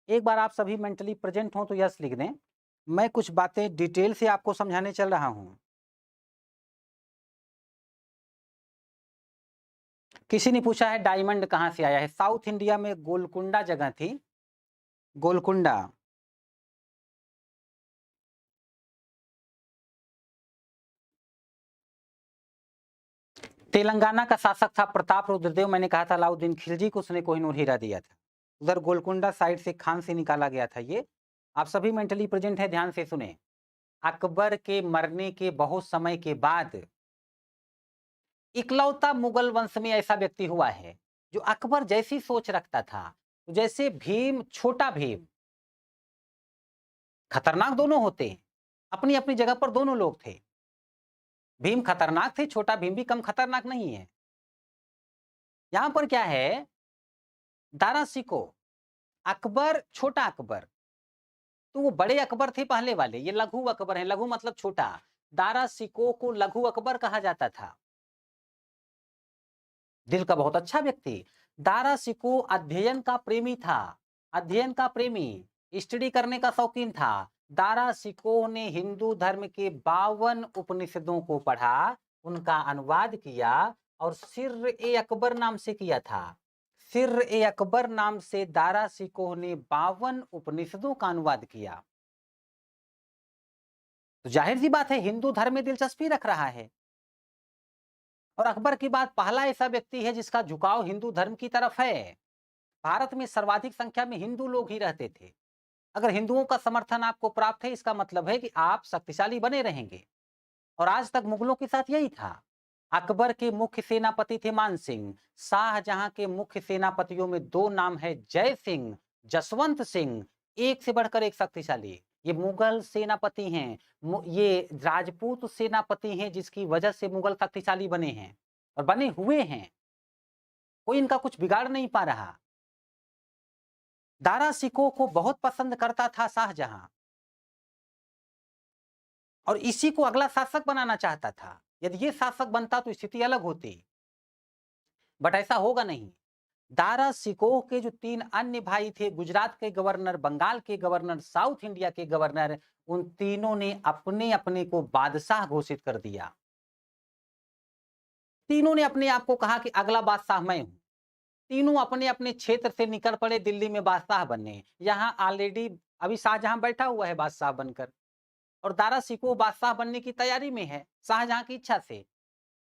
A: एक बार आप सभी मेंटली प्रेजेंट हो तो यस लिख दें। मैं कुछ बातें डिटेल से आपको समझाने चल रहा हूं। किसी ने पूछा है डायमंड कहां से आया है। साउथ इंडिया में गोलकुंडा जगह थी, गोलकुंडा। तेलंगाना का शासक था प्रताप रुद्रदेव। मैंने कहा था अलाउद्दीन खिलजी को उसने कोहिनूर हीरा दिया था। उधर गोलकुंडा साइड से खान से निकाला गया था ये। आप सभी मेंटली प्रेजेंट है, ध्यान से सुने। अकबर के मरने के बहुत समय के बाद इकलौता मुगल वंश में ऐसा व्यक्ति हुआ है जो अकबर जैसी सोच रखता था। तो जैसे भीम, छोटा भीम, खतरनाक दोनों होते हैं, अपनी अपनी जगह पर दोनों लोग थे। भीम खतरनाक थे, छोटा भीम भी कम खतरनाक नहीं है। यहां पर क्या है, दारा सिकोह, अकबर, छोटा अकबर। तो वो बड़े अकबर थे पहले वाले, ये लघु अकबर है। लघु मतलब छोटा। दारा सिकोह को लघु अकबर कहा जाता था। दिल का बहुत अच्छा व्यक्ति। दारा सिकोह अध्ययन का प्रेमी था, अध्ययन का प्रेमी, स्टडी करने का शौकीन था। दारा सिकोह ने हिंदू धर्म के 52 उपनिषदों को पढ़ा, उनका अनुवाद किया और सिर्र ए अकबर नाम से किया था। सिर्र ए अकबर नाम से दारा सिकोह ने 52 उपनिषदों का अनुवाद किया। तो जाहिर सी बात है हिंदू धर्म में दिलचस्पी रख रहा है। और अकबर के बाद पहला ऐसा व्यक्ति है जिसका झुकाव हिंदू धर्म की तरफ है। भारत में सर्वाधिक संख्या में हिंदू लोग ही रहते थे। अगर हिंदुओं का समर्थन आपको प्राप्त है, इसका मतलब है कि आप शक्तिशाली बने रहेंगे। और आज तक मुगलों के साथ यही था। अकबर के मुख्य सेनापति थे मान सिंह। शाहजहां के मुख्य सेनापतियों में 2 नाम है, जय सिंह, जसवंत सिंह। एक से बढ़कर एक शक्तिशाली। ये मुगल सेनापति हैं, ये राजपूत सेनापति हैं जिसकी वजह से मुगल शक्तिशाली बने हैं और बने हुए हैं। कोई इनका कुछ बिगाड़ नहीं पा रहा। दारा सिकोह को बहुत पसंद करता था शाहजहां और इसी को अगला शासक बनाना चाहता था। यदि ये शासक बनता तो स्थिति अलग होती, बट ऐसा होगा नहीं। दारा सिकोह के जो 3 अन्य भाई थे, गुजरात के गवर्नर, बंगाल के गवर्नर, साउथ इंडिया के गवर्नर, उन तीनों ने अपने अपने को बादशाह घोषित कर दिया। तीनों ने अपने आप को कहा कि अगला बादशाह मैं हूं। तीनों अपने अपने क्षेत्र से निकल पड़े दिल्ली में बादशाह बनने। यहां ऑलरेडी अभी शाहजहां बैठा हुआ है बादशाह बनकर और दारा सिकोह बादशाह बनने की तैयारी में है शाहजहां की इच्छा से।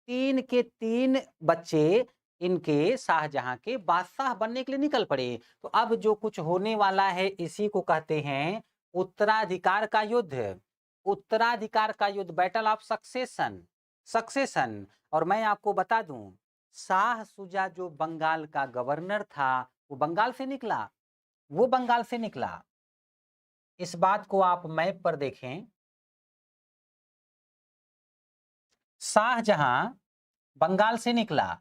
A: 3 के 3 बच्चे इनके शाहजहां के बादशाह बनने के लिए निकल पड़े। तो अब जो कुछ होने वाला है इसी को कहते हैं उत्तराधिकार का युद्ध। उत्तराधिकार का युद्ध, बैटल ऑफ सक्सेशन। सक्सेशन। और मैं आपको बता दूं, शाह सुजा जो बंगाल का गवर्नर था, वो बंगाल से निकला। वो बंगाल से निकला। इस बात को आप मैप पर देखें। शाहजहां बंगाल से निकला,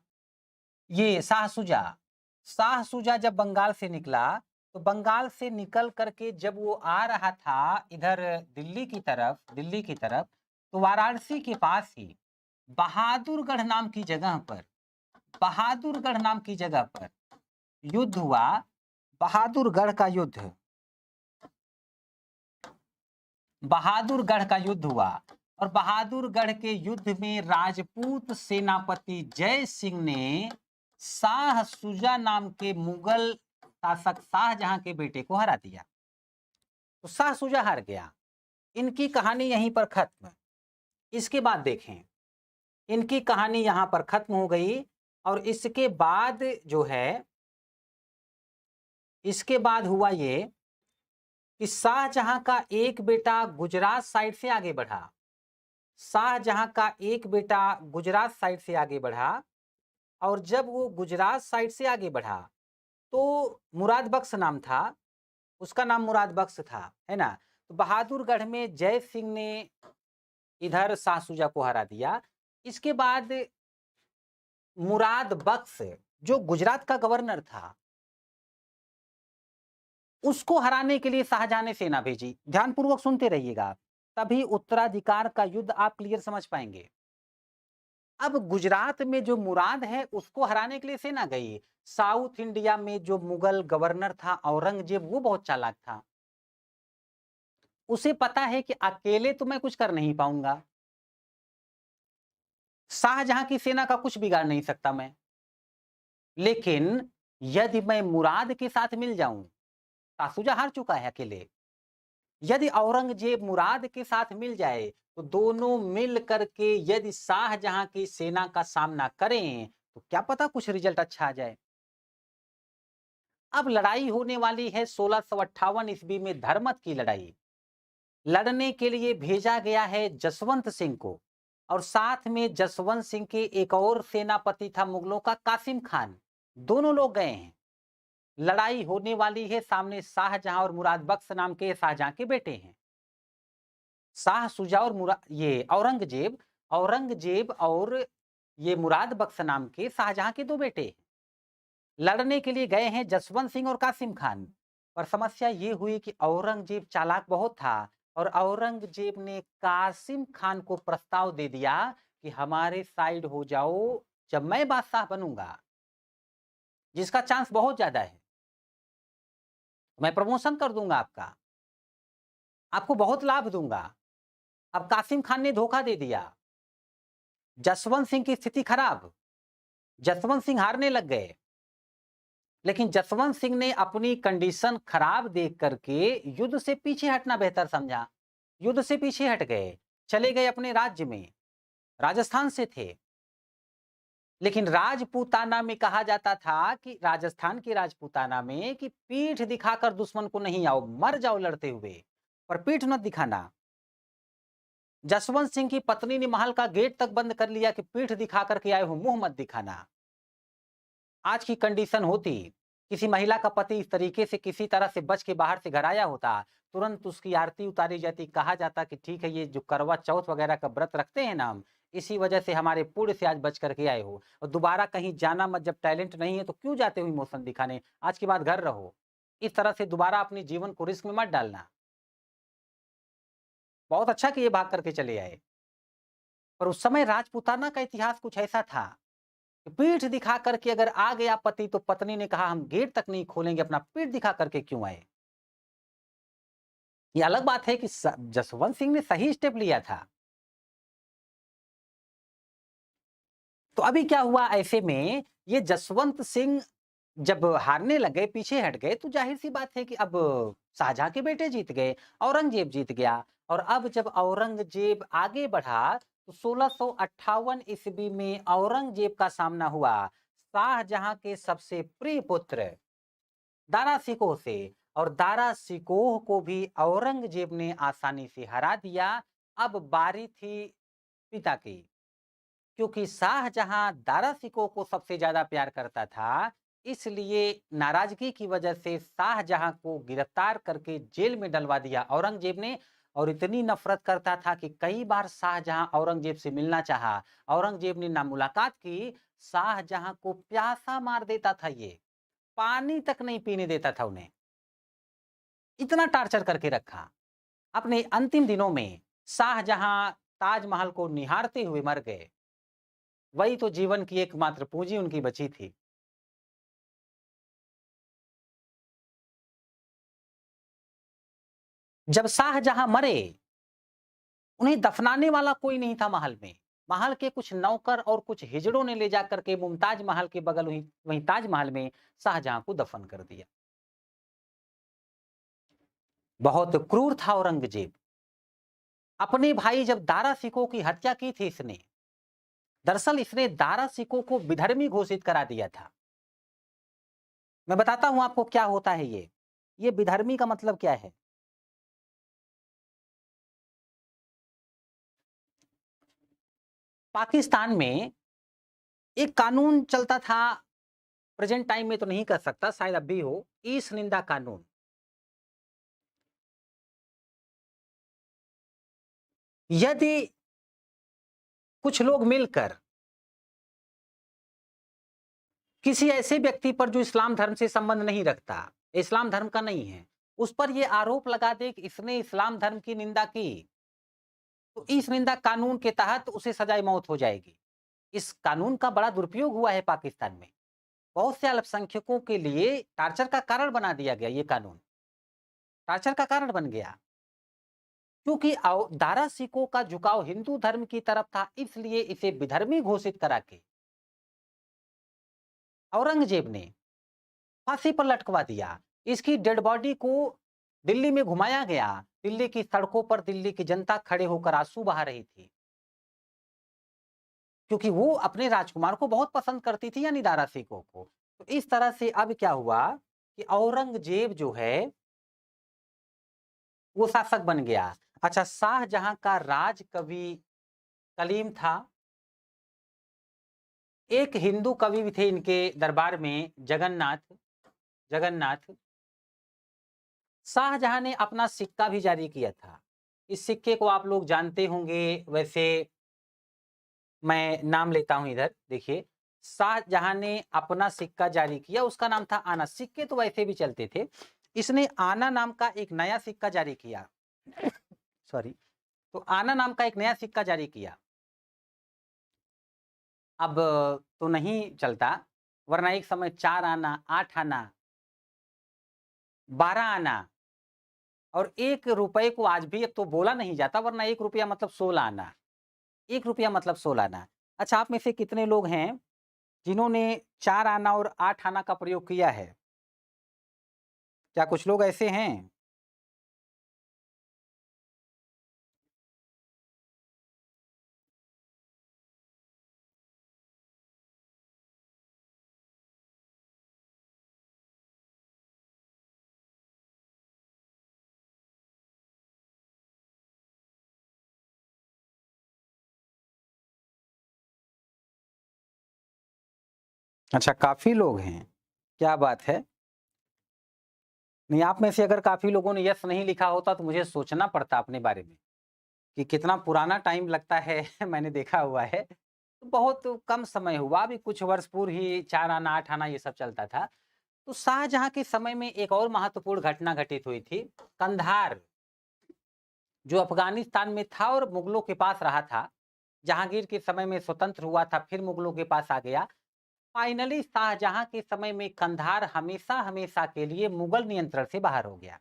A: ये शाह सुजा। शाह शुजा जब बंगाल से निकला, तो बंगाल से निकल करके जब वो आ रहा था इधर दिल्ली की तरफ, तो वाराणसी के पास ही बहादुरगढ़ नाम की जगह पर बहादुरगढ़ नाम की जगह पर युद्ध हुआ। बहादुरगढ़ का युद्ध बहादुरगढ़ का युद्ध हुआ और बहादुरगढ़ के युद्ध में राजपूत सेनापति जय सिंह ने शाह शुजा नाम के मुगल शासक शाहजहां के बेटे को हरा दिया। तो शाह शुजा हार गया। इनकी कहानी यहीं पर खत्म। इसके बाद देखें, इनकी कहानी यहां पर खत्म हो गई और इसके बाद जो है, इसके बाद हुआ ये कि शाहजहां का एक बेटा गुजरात साइड से आगे बढ़ा। शाहजहां का एक बेटा गुजरात साइड से आगे बढ़ा और जब वो गुजरात साइड से आगे बढ़ा तो मुराद बख्श नाम था, उसका नाम मुराद बख्श था, है ना। तो बहादुरगढ़ में जय सिंह ने इधर शाह शुजा को हरा दिया। इसके बाद मुराद बख्श जो गुजरात का गवर्नर था, उसको हराने के लिए शाहजहां ने सेना भेजी। ध्यानपूर्वक सुनते रहिएगा, तभी उत्तराधिकार का युद्ध आप क्लियर समझ पाएंगे। अब गुजरात में जो मुराद है उसको हराने के लिए सेना गई। साउथ इंडिया में जो मुगल गवर्नर था औरंगजेब, वो बहुत चालाक था। उसे पता है कि अकेले तो मैं कुछ कर नहीं पाऊंगा, शाहजहां की सेना का कुछ बिगाड़ नहीं सकता मैं, लेकिन यदि मैं मुराद के साथ मिल जाऊं, शाह हार चुका है अकेले, यदि औरंगजेब मुराद के साथ मिल जाए तो दोनों मिल करके यदि शाहजहां की सेना का सामना करें तो क्या पता कुछ रिजल्ट अच्छा आ जाए। अब लड़ाई होने वाली है 1658 ईस्वी में, धर्मत की लड़ाई। लड़ने के लिए भेजा गया है जसवंत सिंह को और साथ में जसवंत सिंह के एक और सेनापति था मुगलों का, कासिम खान। दोनों लोग गए हैं। लड़ाई होने वाली है, सामने शाहजहां और मुराद बख्श नाम के शाहजहां के बेटे हैं। शाह शुजा और ये औरंगजेब औरंगजेब और ये मुराद बख्श नाम के शाहजहां के दो बेटे हैं। लड़ने के लिए गए हैं जसवंत सिंह और कासिम खान। पर समस्या ये हुई कि औरंगजेब चालाक बहुत था और औरंगजेब ने कासिम खान को प्रस्ताव दे दिया कि हमारे साइड हो जाओ, जब मैं बादशाह बनूंगा, जिसका चांस बहुत ज्यादा है, मैं प्रमोशन कर दूंगा आपको बहुत लाभ दूंगा। अब कासिम खान ने धोखा दे दिया, जसवंत सिंह की स्थिति खराब, जसवंत सिंह हारने लग गए। लेकिन जसवंत सिंह ने अपनी कंडीशन खराब देख करके युद्ध से पीछे हटना बेहतर समझा। युद्ध से पीछे हट गए, चले गए अपने राज्य में, राजस्थान से थे। लेकिन राजपूताना में कहा जाता था कि राजस्थान की राजपूताना में कि पीठ दिखाकर दुश्मन को नहीं आओ, मर जाओ लड़ते हुए, पर पीठ मत दिखाना। जसवंत सिंह की पत्नी ने महल का गेट तक बंद कर लिया कि पीठ दिखा करके आए हो, मुंह मत दिखाना। आज की कंडीशन होती, किसी महिला का पति इस तरीके से किसी तरह से बच के बाहर से घर आया होता, तुरंत उसकी आरती उतारी जाती, कहा जाता कि ठीक है, ये जो करवा चौथ वगैरह का व्रत रखते हैं ना हम, इसी वजह से हमारे पुण्य से आज बच करके आए हो, और दोबारा कहीं जाना मत, जब टैलेंट नहीं है तो क्यों जाते हो इमोशन दिखाने, आज के बाद घर रहो। इस तरह से दोबारा अपने जीवन को रिस्क में मत डालना। बहुत अच्छा कि ये भाग करके चले आए। पर उस समय राजपूताना का इतिहास कुछ ऐसा था, पीठ दिखा करके अगर आ गया पति तो पत्नी ने कहा हम गेट तक नहीं खोलेंगे, अपना पीठ दिखा करके क्यों आए। ये अलग बात है कि जसवंत सिंह ने सही स्टेप लिया था। तो अभी क्या हुआ, ऐसे में ये जसवंत सिंह जब हारने लगे, पीछे हट गए, तो जाहिर सी बात है कि अब शाहजहां के बेटे जीत गए, औरंगजेब जीत गया। और अब जब औरंगजेब आगे बढ़ा तो 1658 ईस्वी में औरंगजेब का सामना हुआ शाहजहां के सबसे प्रिय पुत्र दारा शिकोह से, और दारा शिकोह को भी औरंगजेब ने आसानी से हरा दिया। अब बारी थी पिता की, क्योंकि शाहजहां दारा शिकोह को सबसे ज्यादा प्यार करता था, इसलिए नाराजगी की वजह से शाहजहां को गिरफ्तार करके जेल में डलवा दिया औरंगजेब ने। और इतनी नफरत करता था कि कई बार शाहजहां औरंगजेब से मिलना चाहा, औरंगजेब ने ना मुलाकात की, शाहजहां को प्यासा मार देता था ये। पानी तक नहीं पीने देता था उन्हें, इतना टार्चर करके रखा। अपने अंतिम दिनों में शाहजहां ताजमहल को निहारते हुए मर गए। वही तो जीवन की एकमात्र पूंजी उनकी बची थी। जब शाहजहां मरे, उन्हें दफनाने वाला कोई नहीं था महल में। महल के कुछ नौकर और कुछ हिजड़ों ने ले जाकर के मुमताज महल के बगल वहीं ताजमहल में शाहजहां को दफन कर दिया। बहुत क्रूर था औरंगजेब। अपने भाई जब दारा सिकों की हत्या की थी इसने, दरअसल इसने दारा सिकों को विधर्मी घोषित करा दिया था। मैं बताता हूं आपको क्या होता है ये विधर्मी का मतलब क्या है। पाकिस्तान में एक कानून चलता था, प्रेजेंट टाइम में तो नहीं कर सकता, शायद अब भी हो, ईश निंदा कानून। यदि कुछ लोग मिलकर किसी ऐसे व्यक्ति पर जो इस्लाम धर्म से संबंध नहीं रखता, इस्लाम धर्म का नहीं है, उस पर यह आरोप लगा दे कि इसने इस्लाम धर्म की निंदा की, तो इस निंदा कानून के तहत उसे सजाए मौत हो जाएगी। इस कानून का बड़ा दुरुपयोग हुआ है पाकिस्तान में। बहुत से अल्पसंख्यकों के लिए टार्चर का कारण बना दिया गया, ये कानून टार्चर का कारण बन गया। क्योंकि दारा सिकों का झुकाव हिंदू धर्म की तरफ था, इसलिए इसे विधर्मी घोषित करा के औरंगजेब ने फांसी पर लटकवा दिया। इसकी डेड बॉडी को दिल्ली में घुमाया गया। दिल्ली की सड़कों पर दिल्ली की जनता खड़े होकर आंसू बहा रही थी, क्योंकि वो अपने राजकुमार को बहुत पसंद करती थी, यानी दारा सिकों को। तो इस तरह से अब क्या हुआ कि औरंगजेब जो है वो शासक बन गया। अच्छा, शाहजहां का राज कवि कलीम था। एक हिंदू कवि भी थे इनके दरबार में, जगन्नाथ। जगन्नाथ शाहजहां ने अपना सिक्का भी जारी किया था। इस सिक्के को आप लोग जानते होंगे। वैसे मैं नाम लेता हूं इधर, देखिए। शाहजहां ने अपना सिक्का जारी किया, उसका नाम था आना। सिक्के तो वैसे भी चलते थे, इसने आना नाम का एक नया सिक्का जारी किया। सॉरी। तो आना नाम का एक नया सिक्का जारी किया। अब तो नहीं चलता, वरना एक समय 4 आना, 8 आना, 12 आना और 1 रुपए को आज भी अब तो बोला नहीं जाता, वरना 1 रुपया मतलब 16 आना। 1 रुपया मतलब 16 आना। अच्छा, आप में से कितने लोग हैं जिन्होंने 4 आना और 8 आना का प्रयोग किया है? क्या कुछ लोग ऐसे हैं? अच्छा, काफ़ी लोग हैं। क्या बात है। नहीं, आप में से अगर काफ़ी लोगों ने यस नहीं लिखा होता तो मुझे सोचना पड़ता अपने बारे में कि कितना पुराना टाइम लगता है। मैंने देखा हुआ है। तो बहुत कम समय हुआ, अभी कुछ वर्ष पूर्व ही 4 आना, 8 आना ये सब चलता था। तो शाहजहां के समय में एक और महत्वपूर्ण घटना घटित हुई थी। कंधार, जो अफ़गानिस्तान में था और मुगलों के पास रहा था, जहांगीर के समय में स्वतंत्र हुआ था, फिर मुगलों के पास आ गया। फाइनली शाहजहां के समय में कंधार हमेशा हमेशा के लिए मुगल नियंत्रण से बाहर हो गया।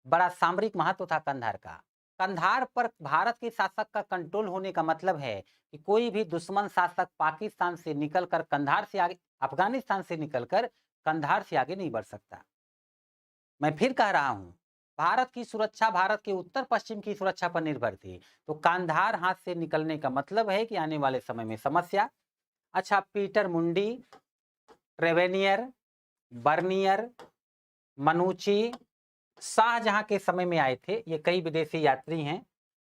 A: बड़ा सामरिक महत्व था कंधार का। कंधार पर भारत के शासक का कंट्रोल होने का मतलब है कि कोई भी दुश्मन शासक पाकिस्तान से निकलकर कंधार से आगे, अफगानिस्तान से निकलकर कंधार से आगे नहीं बढ़ सकता। मैं फिर कह रहा हूं, भारत की सुरक्षा भारत के उत्तर पश्चिम की सुरक्षा पर निर्भर थी। तो कंधार हाथ से निकलने का मतलब है कि आने वाले समय में समस्या। अच्छा, पीटर मुंडी, ट्रेवेनियर, बर्नियर, मनुची शाहजहां के समय में आए थे। ये कई विदेशी यात्री हैं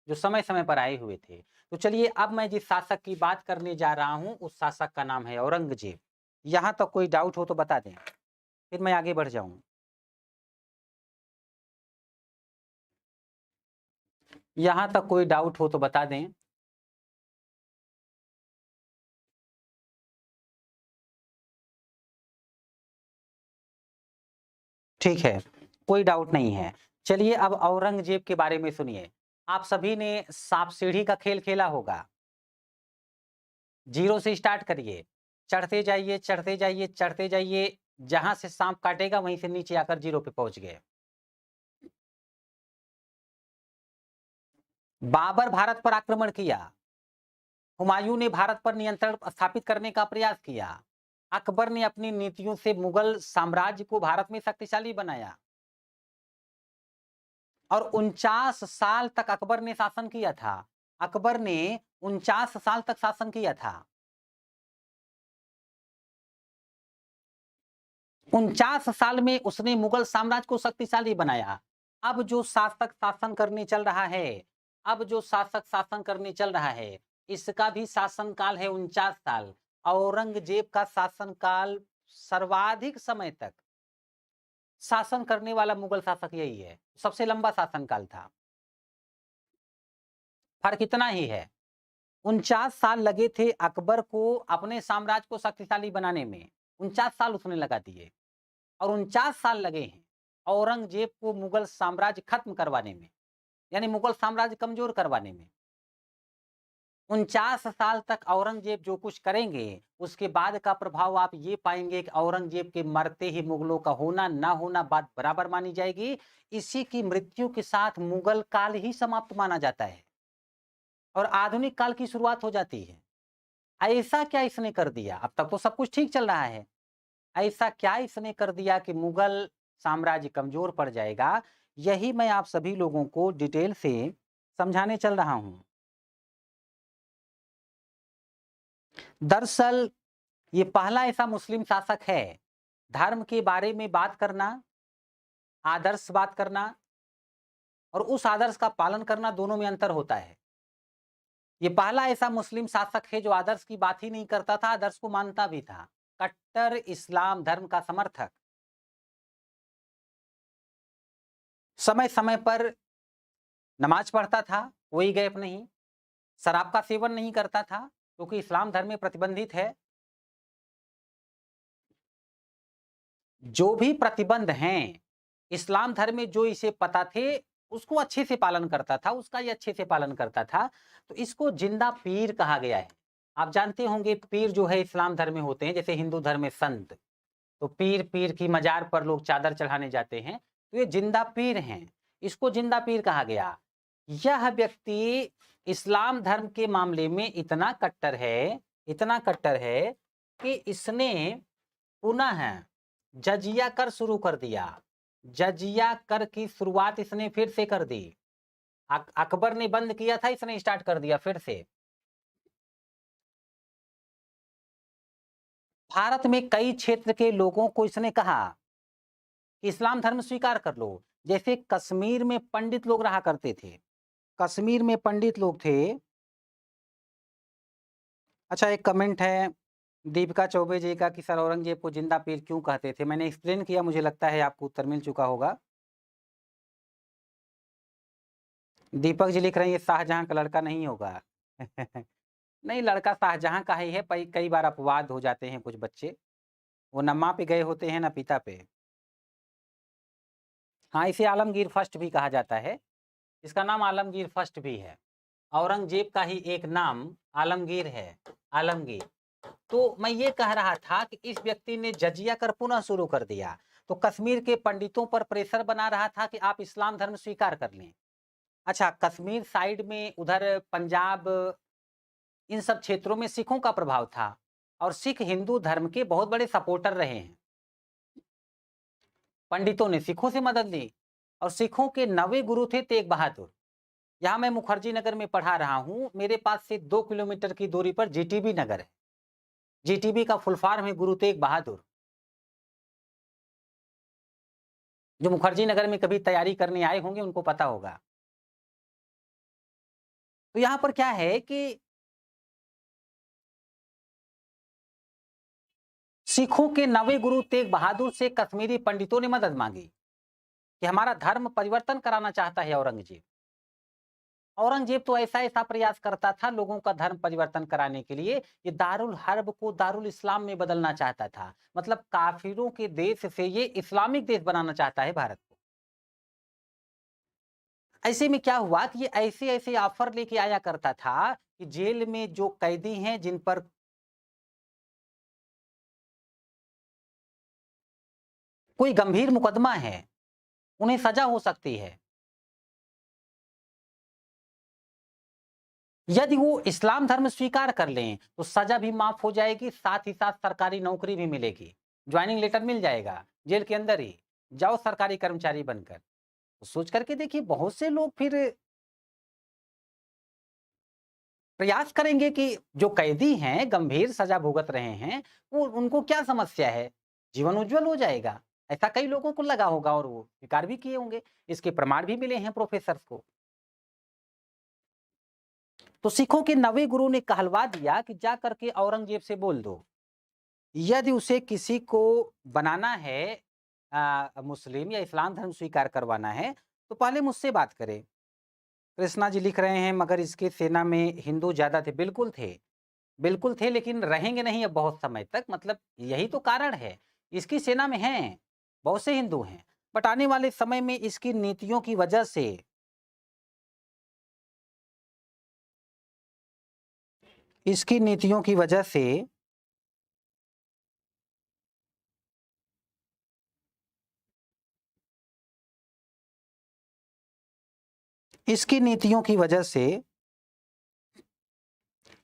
A: जो समय समय पर आए हुए थे। तो चलिए, अब मैं जिस शासक की बात करने जा रहा हूं उस शासक का नाम है औरंगजेब। यहां तक कोई डाउट हो तो बता दें, फिर मैं आगे बढ़ जाऊं। यहां तक कोई डाउट हो तो बता दें। ठीक है, कोई डाउट नहीं है। चलिए अब औरंगज़ेब के बारे में सुनिए। आप सभी ने साँप सीढ़ी का खेल खेला होगा। 0 से स्टार्ट करिए, चढ़ते जाइए, चढ़ते जाइए, चढ़ते जाइए, जहाँ से साँप काटेगा वहीं से नीचे आकर 0 पे पहुँच गए। बाबर भारत पर आक्रमण किया, हुमायूं ने भारत पर नियंत्रण स्थापित करने का प्रयास किया, अकबर ने अपनी नीतियों से मुगल साम्राज्य को भारत में शक्तिशाली बनाया और 49 साल तक अकबर ने शासन किया था। अकबर ने 49 साल तक शासन किया था। 49 साल में उसने मुगल साम्राज्य को शक्तिशाली बनाया। अब जो शासक शासन करने चल रहा है, अब जो शासक शासन करने चल रहा है, इसका भी शासन काल है 49 साल। औरंगजेब का शासन काल सर्वाधिक समय तक शासन करने वाला मुगल शासक यही है, सबसे लंबा शासन काल था। फर्क इतना ही है, 49 साल लगे थे अकबर को अपने साम्राज्य को शक्तिशाली बनाने में, 49 साल उसने लगा दिए और 49 साल लगे हैं औरंगजेब को मुगल साम्राज्य खत्म करवाने में, यानी मुगल साम्राज्य कमजोर करवाने में। 49 साल तक औरंगजेब जो कुछ करेंगे, उसके बाद का प्रभाव आप ये पाएंगे कि औरंगजेब के मरते ही मुगलों का होना ना होना बात बराबर मानी जाएगी। इसी की मृत्यु के साथ मुगल काल ही समाप्त माना जाता है और आधुनिक काल की शुरुआत हो जाती है। ऐसा क्या इसने कर दिया? अब तक तो सब कुछ ठीक चल रहा है। ऐसा क्या इसने कर दिया कि मुगल साम्राज्य कमजोर पड़ जाएगा? यही मैं आप सभी लोगों को डिटेल से समझाने चल रहा हूं। दरअसल ये पहला ऐसा मुस्लिम शासक है, धर्म के बारे में बात करना, आदर्श बात करना और उस आदर्श का पालन करना, दोनों में अंतर होता है। ये पहला ऐसा मुस्लिम शासक है जो आदर्श की बात ही नहीं करता था, आदर्श को मानता भी था। कट्टर इस्लाम धर्म का समर्थक, समय समय पर नमाज पढ़ता था, कोई गैप नहीं, शराब का सेवन नहीं करता था क्योंकि इस्लाम धर्म में प्रतिबंधित है। जो भी प्रतिबंध हैं, इस्लाम धर्म में जो इसे पता थे, उसको अच्छे से पालन करता था, उसका ये अच्छे से पालन करता था, तो इसको जिंदा पीर कहा गया है। आप जानते होंगे पीर जो है इस्लाम धर्म में होते हैं, जैसे हिंदू धर्म में संत, तो पीर की मजार पर लोग चादर चढ़ाने जाते हैं, तो ये जिंदा पीर हैं, इसको जिंदा पीर कहा गया। यह व्यक्ति इस्लाम धर्म के मामले में इतना कट्टर है, इतना कट्टर है कि इसने पुनः जजिया कर शुरू कर दिया। जजिया कर की शुरुआत इसने फिर से कर दी। अकबर ने बंद किया था, इसने स्टार्ट कर दिया फिर से। भारत में कई क्षेत्र के लोगों को इसने कहा कि इस्लाम धर्म स्वीकार कर लो। जैसे कश्मीर में पंडित लोग रहा करते थे, कश्मीर में पंडित लोग थे। अच्छा, एक कमेंट है दीपिका चौबे जी का कि सर औरंगजेब को जिंदा पीर क्यों कहते थे? मैंने एक्सप्लेन किया, मुझे लगता है आपको उत्तर मिल चुका होगा। दीपक जी लिख रहे हैं ये शाहजहां का लड़का नहीं होगा। नहीं, लड़का शाहजहां का ही है, कई बार अपवाद हो जाते हैं कुछ बच्चे, वो न माँ पे गए होते हैं न पिता पे। हाँ, इसे आलमगीर फर्स्ट भी कहा जाता है, इसका नाम आलमगीर फर्स्ट भी है। औरंगजेब का ही एक नाम आलमगीर है, आलमगीर। तो मैं ये कह रहा था कि इस व्यक्ति ने जजिया कर पुनः शुरू कर दिया, तो कश्मीर के पंडितों पर प्रेशर बना रहा था कि आप इस्लाम धर्म स्वीकार कर लें। अच्छा, कश्मीर साइड में उधर पंजाब, इन सब क्षेत्रों में सिखों का प्रभाव था और सिख हिंदू धर्म के बहुत बड़े सपोर्टर रहे हैं। पंडितों ने सिखों से मदद ली और सिखों के 9वें गुरु थे तेग बहादुर। यहाँ मैं मुखर्जी नगर में पढ़ा रहा हूँ, मेरे पास से 2 किलोमीटर की दूरी पर जीटीबी नगर है। जीटीबी का फुल फॉर्म है गुरु तेग बहादुर। जो मुखर्जी नगर में कभी तैयारी करने आए होंगे उनको पता होगा। तो यहाँ पर क्या है कि सिखों के 9वें गुरु तेग बहादुर से कश्मीरी पंडितों ने मदद मांगी कि हमारा धर्म परिवर्तन कराना चाहता है औरंगजेब। औरंगजेब तो ऐसा-ऐसा प्रयास करता था लोगों का धर्म परिवर्तन कराने के लिए, ये दारुल हर्ब को दारुल इस्लाम में बदलना चाहता था। मतलब काफिरों के देश से ये इस्लामिक देश बनाना चाहता है भारत को। ऐसे में क्या हुआ कि ये ऐसे-ऐसे ऑफर लेके आया करता था कि जेल में जो कैदी हैं जिन पर कोई गंभीर मुकदमा है, उन्हें सजा हो सकती है। यदि वो इस्लाम धर्म स्वीकार कर लें, तो सजा भी माफ हो जाएगी, साथ ही साथ सरकारी नौकरी भी मिलेगी। ज्वाइनिंग लेटर मिल जाएगा, जेल के अंदर ही, जाओ सरकारी कर्मचारी बनकर। तो सोच करके देखिए बहुत से लोग फिर प्रयास करेंगे कि जो कैदी हैं, गंभीर सजा भुगत रहे हैं, वो उनको क्या समस्या है? जीवन उज्जवल हो जाएगा। ऐसा कई लोगों को लगा होगा और वो स्वीकार भी किए होंगे। इसके प्रमाण भी मिले हैं प्रोफेसर्स को। तो सिखों के 9वें गुरु ने कहलवा दिया कि जा करके औरंगजेब से बोल दो, यदि उसे किसी को बनाना है मुस्लिम या इस्लाम धर्म स्वीकार करवाना है, तो पहले मुझसे बात करे। कृष्णा जी लिख रहे हैं मगर इसके सेना में हिंदू ज़्यादा थे। बिल्कुल थे लेकिन रहेंगे नहीं अब बहुत समय तक, मतलब यही तो कारण है। इसकी सेना में हैं, बहुत से हिंदू हैं, बट आने वाले समय में इसकी नीतियों की वजह से इसकी नीतियों की वजह से इसकी नीतियों की वजह से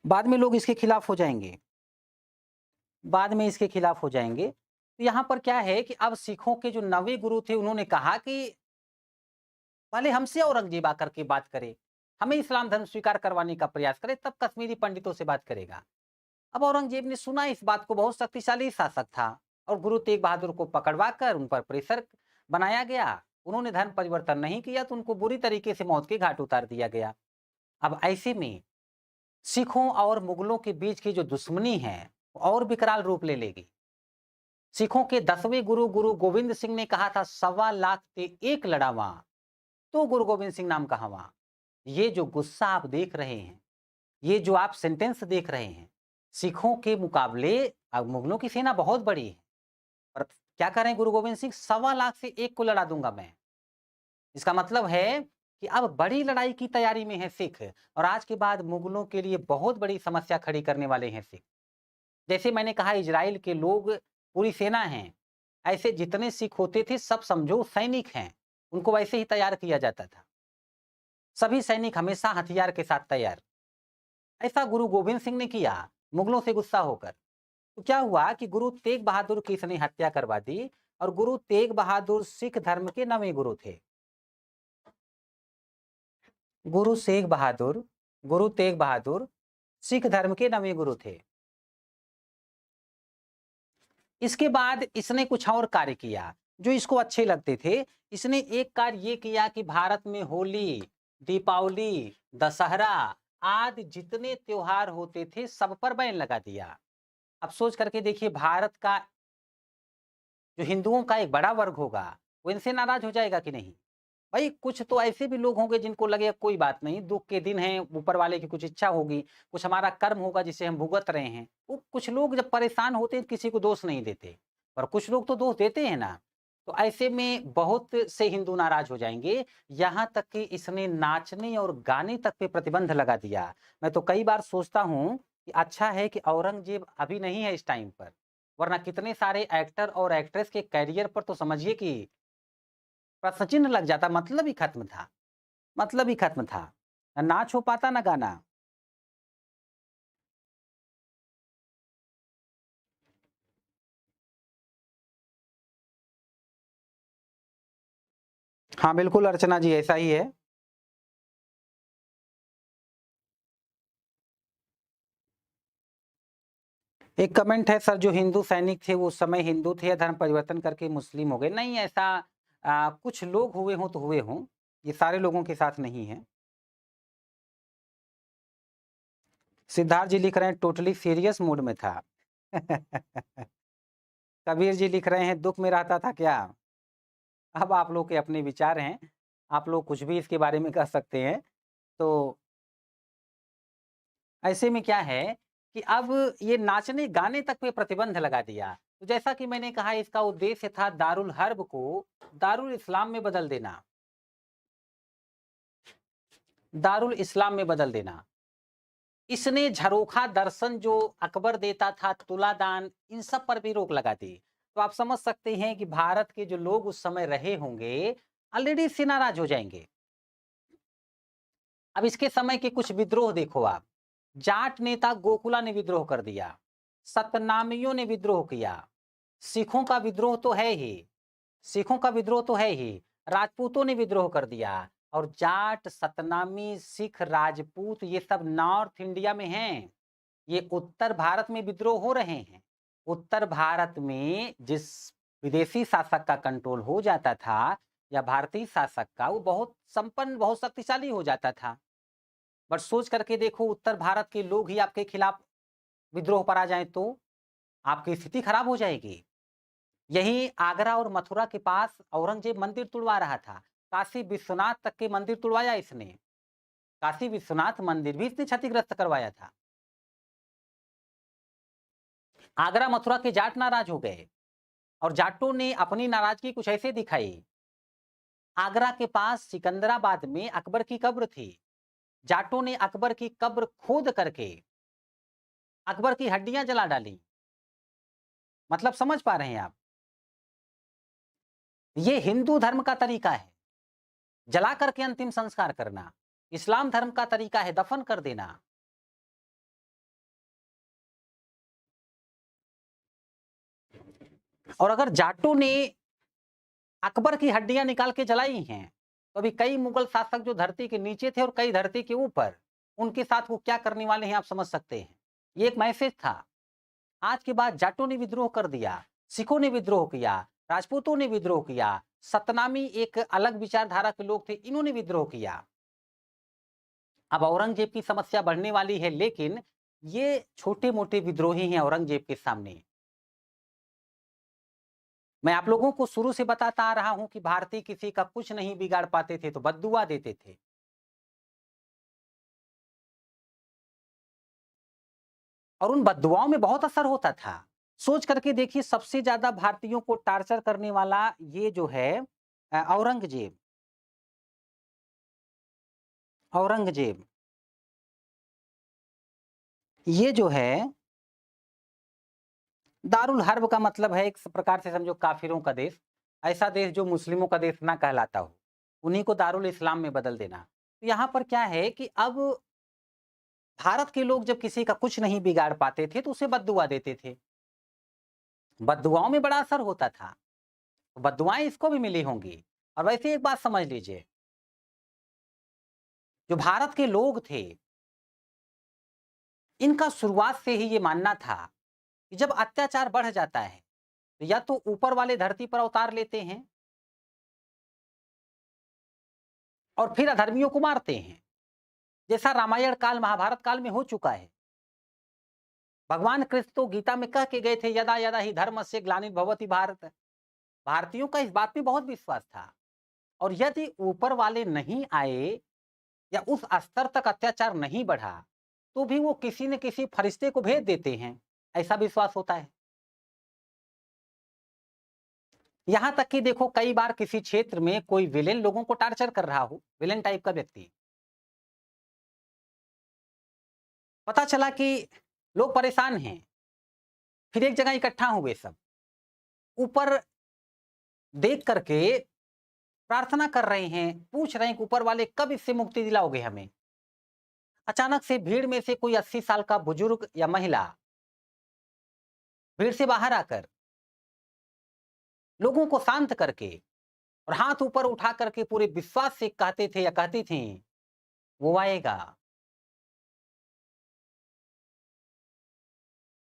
A: बाद में लोग इसके खिलाफ हो जाएँगे। बाद में इसके खिलाफ हो जाएँगे। तो यहाँ पर क्या है कि अब सिखों के जो 9वें गुरु थे उन्होंने कहा कि पहले हमसे औरंगजेब आकर के बात करे, हमें इस्लाम धर्म स्वीकार करवाने का प्रयास करे, तब कश्मीरी पंडितों से बात करेगा। अब औरंगजेब ने सुना इस बात को, बहुत शक्तिशाली शासक था और गुरु तेग बहादुर को पकड़वा कर उन पर प्रेशर बनाया गया। उन्होंने धर्म परिवर्तन नहीं किया तो उनको बुरी तरीके से मौत के घाट उतार दिया गया। अब ऐसे में सिखों और मुगलों के बीच की जो दुश्मनी है और विकराल रूप ले लेगी। सिखों के 10वें गुरु गुरु गोविंद सिंह ने कहा था, 1.25 लाख ते एक लड़ावा, तो गुरु गोविंद सिंह नाम कहावा। ये जो गुस्सा आप देख रहे हैं, ये जो आप सेंटेंस देख रहे हैं, सिखों के मुकाबले अब मुगलों की सेना बहुत बड़ी है। और क्या कर रहे हैं गुरु गोविंद सिंह, 1.25 लाख से एक को लड़ा दूंगा मैं। इसका मतलब है कि अब बड़ी लड़ाई की तैयारी में है सिख, और आज के बाद मुगलों के लिए बहुत बड़ी समस्या खड़ी करने वाले हैं सिख। जैसे मैंने कहा इजराइल के लोग पूरी सेना हैं, ऐसे जितने सिख होते थे सब समझो सैनिक हैं, उनको वैसे ही तैयार किया जाता था। सभी सैनिक हमेशा हथियार के साथ तैयार। ऐसा गुरु गोविंद सिंह ने किया मुगलों से गुस्सा होकर। तो क्या हुआ कि गुरु तेग बहादुर की इसने हत्या करवा दी, और गुरु तेग बहादुर सिख धर्म के 9वें गुरु थे। गुरु तेग बहादुर गुरु तेग बहादुर सिख धर्म के 9वें गुरु थे। इसके बाद इसने कुछ और कार्य किया जो इसको अच्छे लगते थे। इसने एक कार्य ये किया कि भारत में होली, दीपावली, दशहरा आदि जितने त्योहार होते थे सब पर बैन लगा दिया। अब सोच करके देखिए, भारत का जो हिंदुओं का एक बड़ा वर्ग होगा वो इनसे नाराज हो जाएगा कि नहीं? भाई कुछ तो ऐसे भी लोग होंगे जिनको लगेगा कोई बात नहीं, दुख के दिन हैं, ऊपर वाले की कुछ इच्छा होगी, कुछ हमारा कर्म होगा जिसे हम भुगत रहे हैं। वो कुछ लोग जब परेशान होते हैं किसी को दोष नहीं देते, पर कुछ लोग तो दोष देते हैं ना। तो ऐसे में बहुत से हिंदू नाराज हो जाएंगे। यहाँ तक कि इसने नाचने और गाने तक पे प्रतिबंध लगा दिया। मैं तो कई बार सोचता हूँ कि अच्छा है कि औरंगजेब अभी नहीं है इस टाइम पर, वरना कितने सारे एक्टर और एक्ट्रेस के कैरियर पर तो समझिए कि प्रश्न चिन्ह लग जाता। मतलब ही खत्म था, मतलब ही खत्म था। ना नाच हो पाता ना गाना। हाँ, बिल्कुल अर्चना जी ऐसा ही है। एक कमेंट है, सर जो हिंदू सैनिक थे वो उस समय हिंदू थे या धर्म परिवर्तन करके मुस्लिम हो गए? नहीं, ऐसा कुछ लोग हुए हों तो हुए हों, ये सारे लोगों के साथ नहीं है। सिद्धार्थ जी लिख रहे हैं टोटली सीरियस मूड में था। कबीर जी लिख रहे हैं दुःख में रहता था क्या? अब आप लोग के अपने विचार हैं, आप लोग कुछ भी इसके बारे में कह सकते हैं। तो ऐसे में क्या है कि अब ये नाचने गाने तक पे प्रतिबंध लगा दिया। तो जैसा कि मैंने कहा, इसका उद्देश्य था दारुल हर्ब को दारुल इस्लाम में बदल देना, दारुल इस्लाम में बदल देना। इसने झरोखा दर्शन जो अकबर देता था, तुलादान, इन सब पर भी रोक लगा दी। तो आप समझ सकते हैं कि भारत के जो लोग उस समय रहे होंगे, ऑलरेडी इससे नाराज हो जाएंगे। अब इसके समय के कुछ विद्रोह देखो आप। जाट नेता गोकुला ने विद्रोह कर दिया, सतनामियों ने विद्रोह किया, सिखों का विद्रोह तो है ही, सिखों का विद्रोह तो है ही, राजपूतों ने विद्रोह कर दिया। और जाट, सतनामी, सिख, राजपूत ये सब नॉर्थ इंडिया में हैं। ये उत्तर भारत में विद्रोह हो रहे हैं। उत्तर भारत में जिस विदेशी शासक का कंट्रोल हो जाता था या भारतीय शासक का, वो बहुत संपन्न, बहुत शक्तिशाली हो जाता था। बट सोच करके देखो, उत्तर भारत के लोग ही आपके खिलाफ विद्रोह पर आ जाएं तो आपकी स्थिति खराब हो जाएगी। यही आगरा और मथुरा के पास औरंगजेब मंदिर तुड़वा रहा था। काशी विश्वनाथ तक के मंदिर तुड़वाया इसने। काशी विश्वनाथ मंदिर भी इसने क्षतिग्रस्त करवाया था। आगरा मथुरा के जाट नाराज हो गए और जाटों ने अपनी नाराजगी कुछ ऐसे दिखाई। आगरा के पास सिकंदराबाद में अकबर की कब्र थी। जाटों ने अकबर की कब्र खोद करके अकबर की हड्डियां जला डाली। मतलब समझ पा रहे हैं आप? ये हिंदू धर्म का तरीका है, जला करके अंतिम संस्कार करना। इस्लाम धर्म का तरीका है दफन कर देना। और अगर जाटों ने अकबर की हड्डियां निकाल के जलाई हैं, तो अभी कई मुगल शासक जो धरती के नीचे थे और कई धरती के ऊपर, उनके साथ वो क्या करने वाले हैं आप समझ सकते हैं। ये एक मैसेज था। आज के बाद जाटों ने विद्रोह कर दिया, सिखों ने विद्रोह किया, राजपूतों ने विद्रोह किया, सतनामी एक अलग विचारधारा के लोग थे, इन्होंने विद्रोह किया। अब औरंगजेब की समस्या बढ़ने वाली है, लेकिन ये छोटे मोटे विद्रोही हैं औरंगजेब के सामने। मैं आप लोगों को शुरू से बताता आ रहा हूं कि भारतीय किसी का कुछ नहीं बिगाड़ पाते थे तो बद्दुआ देते थे। और उन बद्दुआओं में बहुत असर होता था। सोच करके देखिए, सबसे ज्यादा भारतीयों को टार्चर करने वाला ये जो है औरंगजेब, औरंगजेब ये जो है दारुल हर्ब का मतलब है एक प्रकार से समझो काफिरों का देश। ऐसा देश जो मुस्लिमों का देश ना कहलाता हो, उन्हीं को दारुल इस्लाम में बदल देना। तो यहाँ पर क्या है कि अब भारत के लोग जब किसी का कुछ नहीं बिगाड़ पाते थे तो उसे बद्दुआ देते थे। बद्दुआओं में बड़ा असर होता था, तो बद्दुआएं इसको भी मिली होंगी। और वैसे एक बात समझ लीजिए, जो भारत के लोग थे, इनका शुरुआत से ही ये मानना था कि जब अत्याचार बढ़ जाता है तो या तो ऊपर वाले धरती पर अवतार लेते हैं और फिर अधर्मियों को मारते हैं, जैसा रामायण काल महाभारत काल में हो चुका है। भगवान कृष्ण तो गीता में कह के गए थे, यदा यदा ही धर्मस्य ग्लानिर्भवति भारत। भारतीयों का इस बात में बहुत विश्वास था। और यदि ऊपर वाले नहीं आए या उस स्तर तक अत्याचार नहीं बढ़ा, तो भी वो किसी न किसी फरिश्ते को भेज देते हैं, ऐसा विश्वास होता है। यहां तक कि देखो, कई बार किसी क्षेत्र में कोई विलेन लोगों को टार्चर कर रहा हो, विलेन टाइप का व्यक्ति, पता चला कि लोग परेशान हैं, फिर एक जगह इकट्ठा हुए सब, ऊपर देख करके प्रार्थना कर रहे हैं, पूछ रहे हैं कि ऊपर वाले कब इससे मुक्ति दिलाओगे हमें। अचानक से भीड़ में से कोई 80 साल का बुजुर्ग या महिला भीड़ से बाहर आकर लोगों को शांत करके और हाथ ऊपर उठा करके पूरे विश्वास से कहते थे या कहती थी, वो आएगा।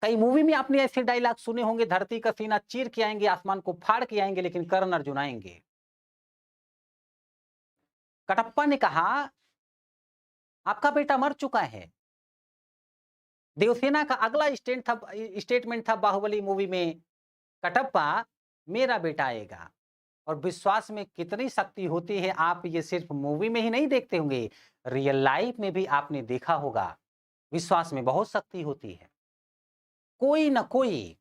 A: कई मूवी में आपने ऐसे डायलॉग सुने होंगे, धरती का सीना चीर के आएंगे, आसमान को फाड़ के आएंगे, लेकिन कर्ण अर्जुन आएंगे। कटप्पा ने कहा, आपका बेटा मर चुका है। देवसेना का अगला स्टेटमेंट था बाहुबली मूवी में, कटप्पा मेरा बेटा आएगा। और विश्वास में कितनी शक्ति होती है, आप ये सिर्फ मूवी में ही नहीं देखते होंगे, रियल लाइफ में भी आपने देखा होगा, विश्वास में बहुत शक्ति होती है। कोई न कोई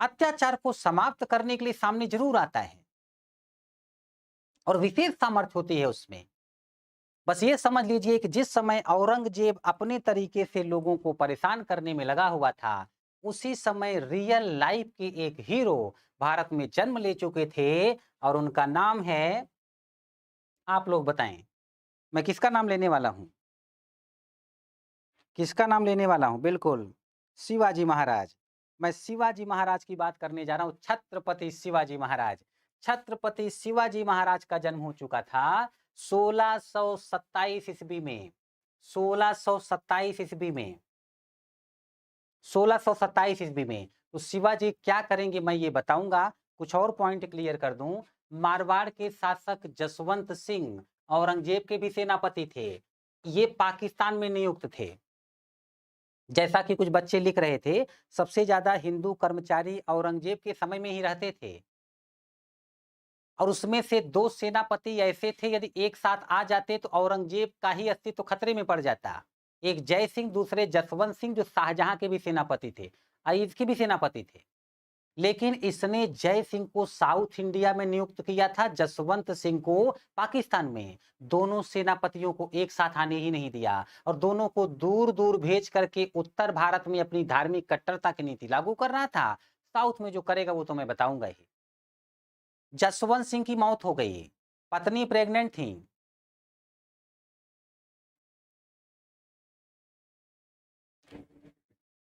A: अत्याचार को समाप्त करने के लिए सामने जरूर आता है और विशेष सामर्थ्य होती है उसमें। बस ये समझ लीजिए कि जिस समय औरंगजेब अपने तरीके से लोगों को परेशान करने में लगा हुआ था, उसी समय रियल लाइफ के एक हीरो भारत में जन्म ले चुके थे और उनका नाम है, आप लोग बताएं, मैं किसका नाम लेने वाला हूं? किसका नाम लेने वाला हूं? बिल्कुल, शिवाजी महाराज। मैं शिवाजी महाराज की बात करने जा रहा हूं, छत्रपति शिवाजी महाराज। छत्रपति शिवाजी महाराज का जन्म हो चुका था 1627 ईस्वी में। 1627 ईस्वी में, 1627 ईस्वी में। तो शिवाजी क्या करेंगे मैं ये बताऊंगा। कुछ और पॉइंट क्लियर कर दूं। मारवाड़ के शासक जसवंत सिंह औरंगजेब के भी सेनापति थे। ये पाकिस्तान में नियुक्त थे। जैसा कि कुछ बच्चे लिख रहे थे, सबसे ज्यादा हिंदू कर्मचारी औरंगजेब के समय में ही रहते थे और उसमें से 2 सेनापति ऐसे थे, यदि एक साथ आ जाते तो औरंगजेब का ही अस्तित्व खतरे में पड़ जाता। एक जय सिंह, दूसरे जसवंत सिंह, जो शाहजहां के भी सेनापति थे, इसके भी सेनापति थे। लेकिन इसने जय सिंह को साउथ इंडिया में नियुक्त किया था, जसवंत सिंह को पाकिस्तान में। दोनों सेनापतियों को एक साथ आने ही नहीं दिया और दोनों को दूर दूर भेज करके उत्तर भारत में अपनी धार्मिक कट्टरता की नीति लागू कर रहा था। साउथ में जो करेगा वो तो मैं बताऊंगा ही। जसवंत सिंह की मौत हो गई, पत्नी प्रेग्नेंट थी।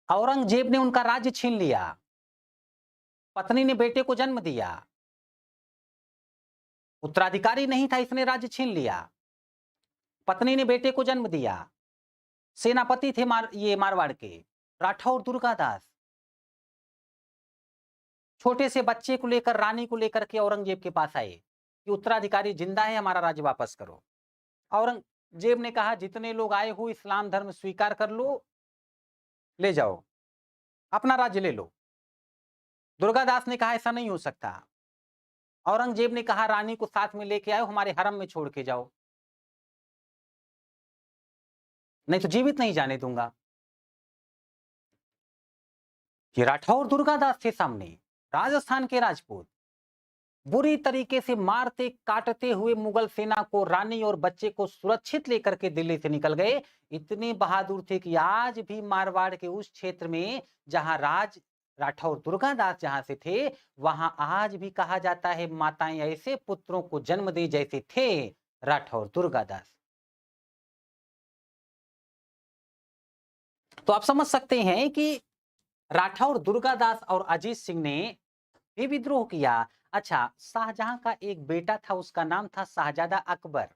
A: औरंगजेब ने उनका राज्य छीन लिया। पत्नी ने बेटे को जन्म दिया, उत्तराधिकारी नहीं था, इसने राज्य छीन लिया। पत्नी ने बेटे को जन्म दिया। सेनापति थे ये मारवाड़ के राठौर दुर्गादास। छोटे से बच्चे को लेकर, रानी को लेकर के औरंगजेब के पास आए कि उत्तराधिकारी जिंदा है, हमारा राज्य वापस करो। औरंगजेब ने कहा, जितने लोग आए हो इस्लाम धर्म स्वीकार कर लो, ले जाओ, अपना राज्य ले लो। दुर्गादास ने कहा, ऐसा नहीं हो सकता। औरंगजेब ने कहा, रानी को साथ में लेके आओ, हमारे हरम में छोड़ के जाओ, नहीं तो जीवित नहीं जाने दूंगा। ये राठौर दुर्गादास थे सामने, राजस्थान के राजपूत। बुरी तरीके से मारते काटते हुए मुगल सेना को, रानी और बच्चे को सुरक्षित लेकर के दिल्ली से निकल गए। इतने बहादुर थे कि आज भी मारवाड़ के उस क्षेत्र में जहां राठौर दुर्गादास जहां से थे, वहां आज भी कहा जाता है, माताएं ऐसे पुत्रों को जन्म दे जैसे थे राठौर दुर्गादास। तो आप समझ सकते हैं कि राठौर दुर्गादास और अजीत सिंह ने भी विद्रोह किया। अच्छा, शाहजहां का एक बेटा था, उसका नाम था शाहजादा अकबर।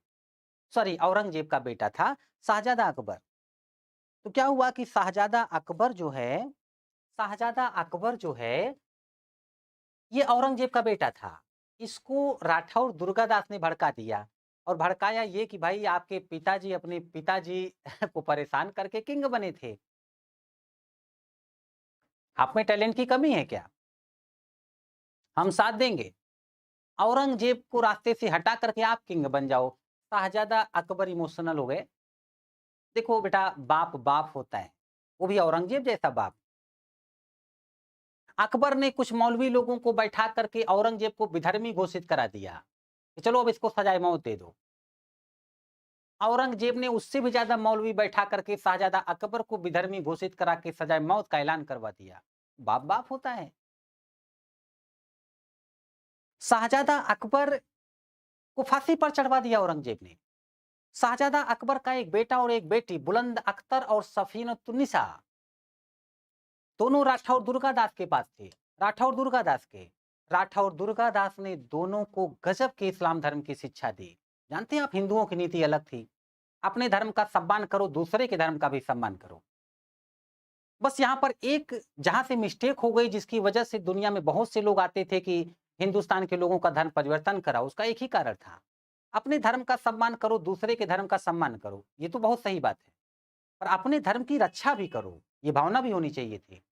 A: सॉरी, औरंगजेब का बेटा था शाहजादा अकबर। तो क्या हुआ कि शाहजादा अकबर जो है ये औरंगजेब का बेटा था। इसको राठौर दुर्गादास ने भड़का दिया और भड़काया ये कि भाई आपके पिताजी अपने पिताजी को परेशान करके किंग बने थे, आप में टैलेंट की कमी है क्या? हम साथ देंगे, औरंगजेब को रास्ते से हटा करके आप किंग बन जाओ। शाहजादा अकबर इमोशनल हो गए। देखो बेटा, बाप बाप होता है, वो भी औरंगजेब जैसा बाप। अकबर ने कुछ मौलवी लोगों को बैठा करके औरंगजेब को विधर्मी घोषित करा दिया कि चलो अब इसको सजाए मौत दे दो। औरंगजेब ने उससे भी ज्यादा मौलवी बैठा करके शाहजादा अकबर को विधर्मी घोषित करा के सजाए मौत का ऐलान करवा दिया। बाप बाप होता है। शाहजादा अकबर को फांसी पर चढ़वा दिया औरंगजेब ने। शाहजादा अकबर का एक बेटा और एक बेटी, बुलंद अख्तर और सफीनतुन्निसा, दोनों राठौर दुर्गादास के पास थे। राठौर दुर्गादास ने दोनों को गजब के इस्लाम धर्म की शिक्षा दी। जानते हैं आप, हिंदुओं की नीति अलग थी, अपने धर्म का सम्मान करो, दूसरे के धर्म का भी सम्मान करो। बस यहाँ पर एक जहां से मिस्टेक हो गई, जिसकी वजह से दुनिया में बहुत से लोग आते थे कि हिंदुस्तान के लोगों का धर्म परिवर्तन करा, उसका एक ही कारण था, अपने धर्म का सम्मान करो, दूसरे के धर्म का सम्मान करो। ये तो बहुत सही बात है, पर अपने धर्म की रक्षा भी करो, ये भावना भी होनी चाहिए थी,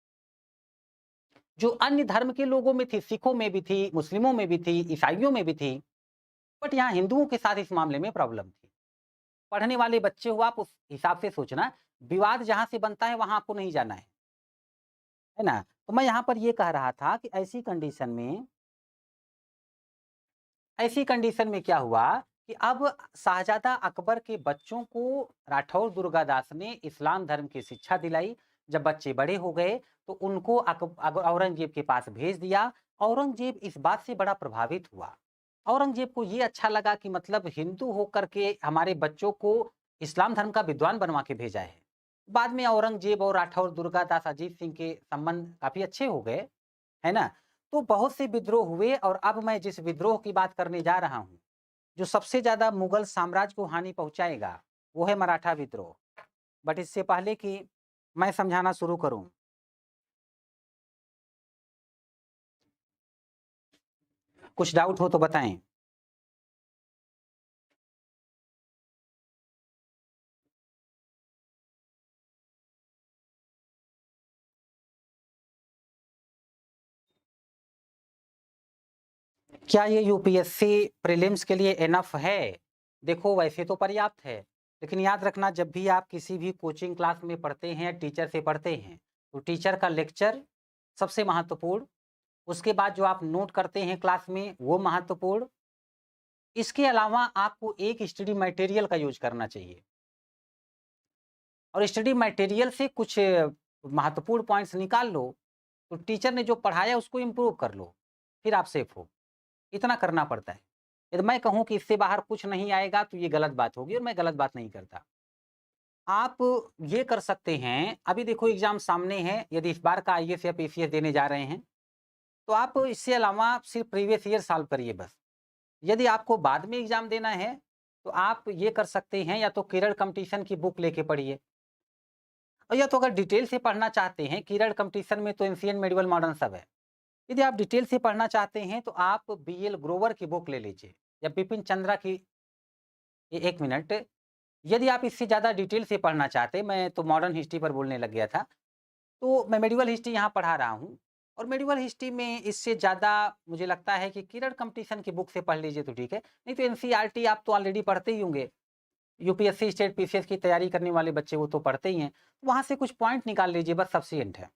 A: जो अन्य धर्म के लोगों में थी, सिखों में भी थी, मुस्लिमों में भी थी, ईसाइयों में भी थी। बट यहाँ हिंदुओं के साथ इस मामले में प्रॉब्लम थी। पढ़ने वाले बच्चे हो आप, उस हिसाब से सोचना। विवाद जहाँ से बनता है वहाँ आपको नहीं जाना है ना? तो मैं यहाँ पर ये कह रहा था कि ऐसी कंडीशन में क्या हुआ कि अब शाहज़ादा अकबर के बच्चों को राठौर दुर्गादास ने इस्लाम धर्म की शिक्षा दिलाई। जब बच्चे बड़े हो गए तो उनको औरंगज़ेब के पास भेज दिया। औरंगज़ेब इस बात से बड़ा प्रभावित हुआ। औरंगज़ेब को ये अच्छा लगा कि मतलब हिंदू होकर के हमारे बच्चों को इस्लाम धर्म का विद्वान बनवा के भेजा है। बाद में औरंगज़ेब और राठौर दुर्गादास अजीत सिंह के संबंध काफ़ी अच्छे हो गए, है ना? तो बहुत से विद्रोह हुए और अब मैं जिस विद्रोह की बात करने जा रहा हूँ, जो सबसे ज़्यादा मुगल साम्राज्य को हानि पहुँचाएगा, वो है मराठा विद्रोह। बट इससे पहले कि मैं समझाना शुरू करूँ, कुछ डाउट हो तो बताएँ? क्या ये यूपीएससी प्रीलिम्स के लिए इनफ है? देखो वैसे तो पर्याप्त है, लेकिन याद रखना जब भी आप किसी भी कोचिंग क्लास में पढ़ते हैं या टीचर से पढ़ते हैं, तो टीचर का लेक्चर सबसे महत्वपूर्ण, उसके बाद जो आप नोट करते हैं क्लास में वो महत्वपूर्ण। इसके अलावा आपको एक स्टडी मटेरियल का यूज़ करना चाहिए और स्टडी मटेरियल से कुछ महत्वपूर्ण पॉइंट्स निकाल लो, तो टीचर ने जो पढ़ाया उसको इम्प्रूव कर लो, फिर आप सेफ हो। इतना करना पड़ता है। यदि मैं कहूँ कि इससे बाहर कुछ नहीं आएगा तो ये गलत बात होगी और मैं गलत बात नहीं करता। आप ये कर सकते हैं, अभी देखो एग्ज़ाम सामने है, यदि इस बार का आईएएस या पीसीएस देने जा रहे हैं, तो आप इससे अलावा सिर्फ़ प्रीवियस ईयर सॉल्व करिए बस। यदि आपको बाद में एग्ज़ाम देना है, तो आप ये कर सकते हैं या तो किरण कंपटीशन की बुक लेके पढ़िए और या तो अगर डिटेल से पढ़ना चाहते हैं, किरण कंपटीशन में तो एंशिएंट, मेडिवल, मॉडर्न सब है। यदि आप डिटेल से पढ़ना चाहते हैं तो आप बीएल ग्रोवर की बुक ले लीजिए या बिपिन चंद्रा की। 1 मिनट, यदि आप इससे ज़्यादा डिटेल से पढ़ना चाहते, मैं तो मॉडर्न हिस्ट्री पर बोलने लग गया था, तो मैं मेडिवल हिस्ट्री यहाँ पढ़ा रहा हूँ और मेडिवल हिस्ट्री में इससे ज़्यादा मुझे लगता है कि किरण कंपटीशन की बुक से पढ़ लीजिए तो ठीक है, नहीं तो एनसीईआरटी आप तो ऑलरेडी पढ़ते ही होंगे। यूपीएससी, स्टेट पीसीएस की तैयारी करने वाले बच्चे वो तो पढ़ते ही हैं, वहाँ से कुछ पॉइंट निकाल लीजिए बस सफिशिएंट है।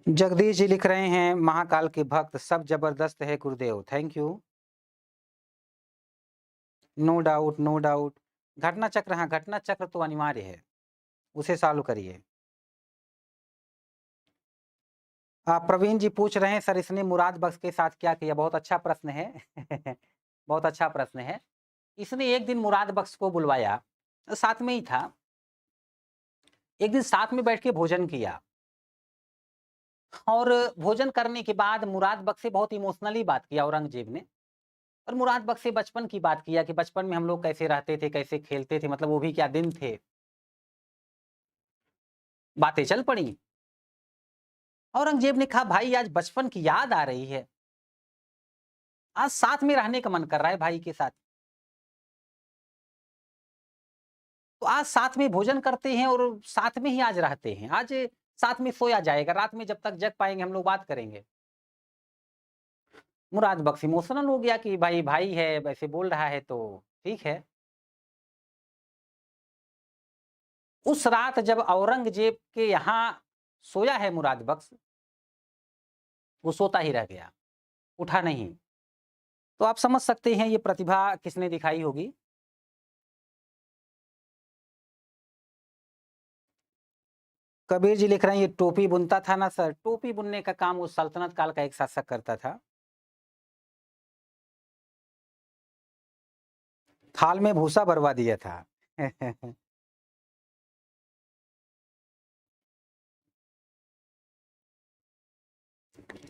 A: जगदीश जी लिख रहे हैं महाकाल के भक्त सब जबरदस्त है Gurudev, thank you. No doubt, no doubt. घटना चक्र, हाँ, घटना चक्र तो अनिवार्य है, उसे सॉल्व करिए। प्रवीण जी पूछ रहे हैं सर इसने मुराद बख्श के साथ क्या किया? बहुत अच्छा प्रश्न है। बहुत अच्छा प्रश्न है। इसने एक दिन मुराद बख्श को बुलवाया, साथ में ही था। एक दिन साथ में बैठ के भोजन किया और भोजन करने के बाद मुराद बख्श से बहुत इमोशनली बात किया औरंगज़ेब ने और मुराद बख्श से बचपन की बात किया कि बचपन में हम लोग कैसे रहते थे, कैसे खेलते थे, मतलब वो भी क्या दिन थे। बातें चल पड़ी। औरंगज़ेब ने कहा भाई आज बचपन की याद आ रही है। आज साथ में रहने का मन कर रहा है भाई के साथ। तो आज साथ में भोजन करते हैं और साथ में ही आज रहते हैं। आज साथ में सोया जाएगा, रात में जब तक जग पाएँगे हम लोग बात करेंगे। मुराद बख्श इमोशनल हो गया कि भाई, भाई है, वैसे बोल रहा है तो ठीक है। उस रात जब औरंगज़ेब के यहाँ सोया है मुराद बख्श, वो सोता ही रह गया, उठा नहीं। तो आप समझ सकते हैं ये प्रतिभा किसने दिखाई होगी। कबीर जी लिख रहे हैं ये टोपी बुनता था ना सर, टोपी बुनने का काम उस सल्तनत काल का एक शासक करता था। थाल में भूसा भरवा दिया था।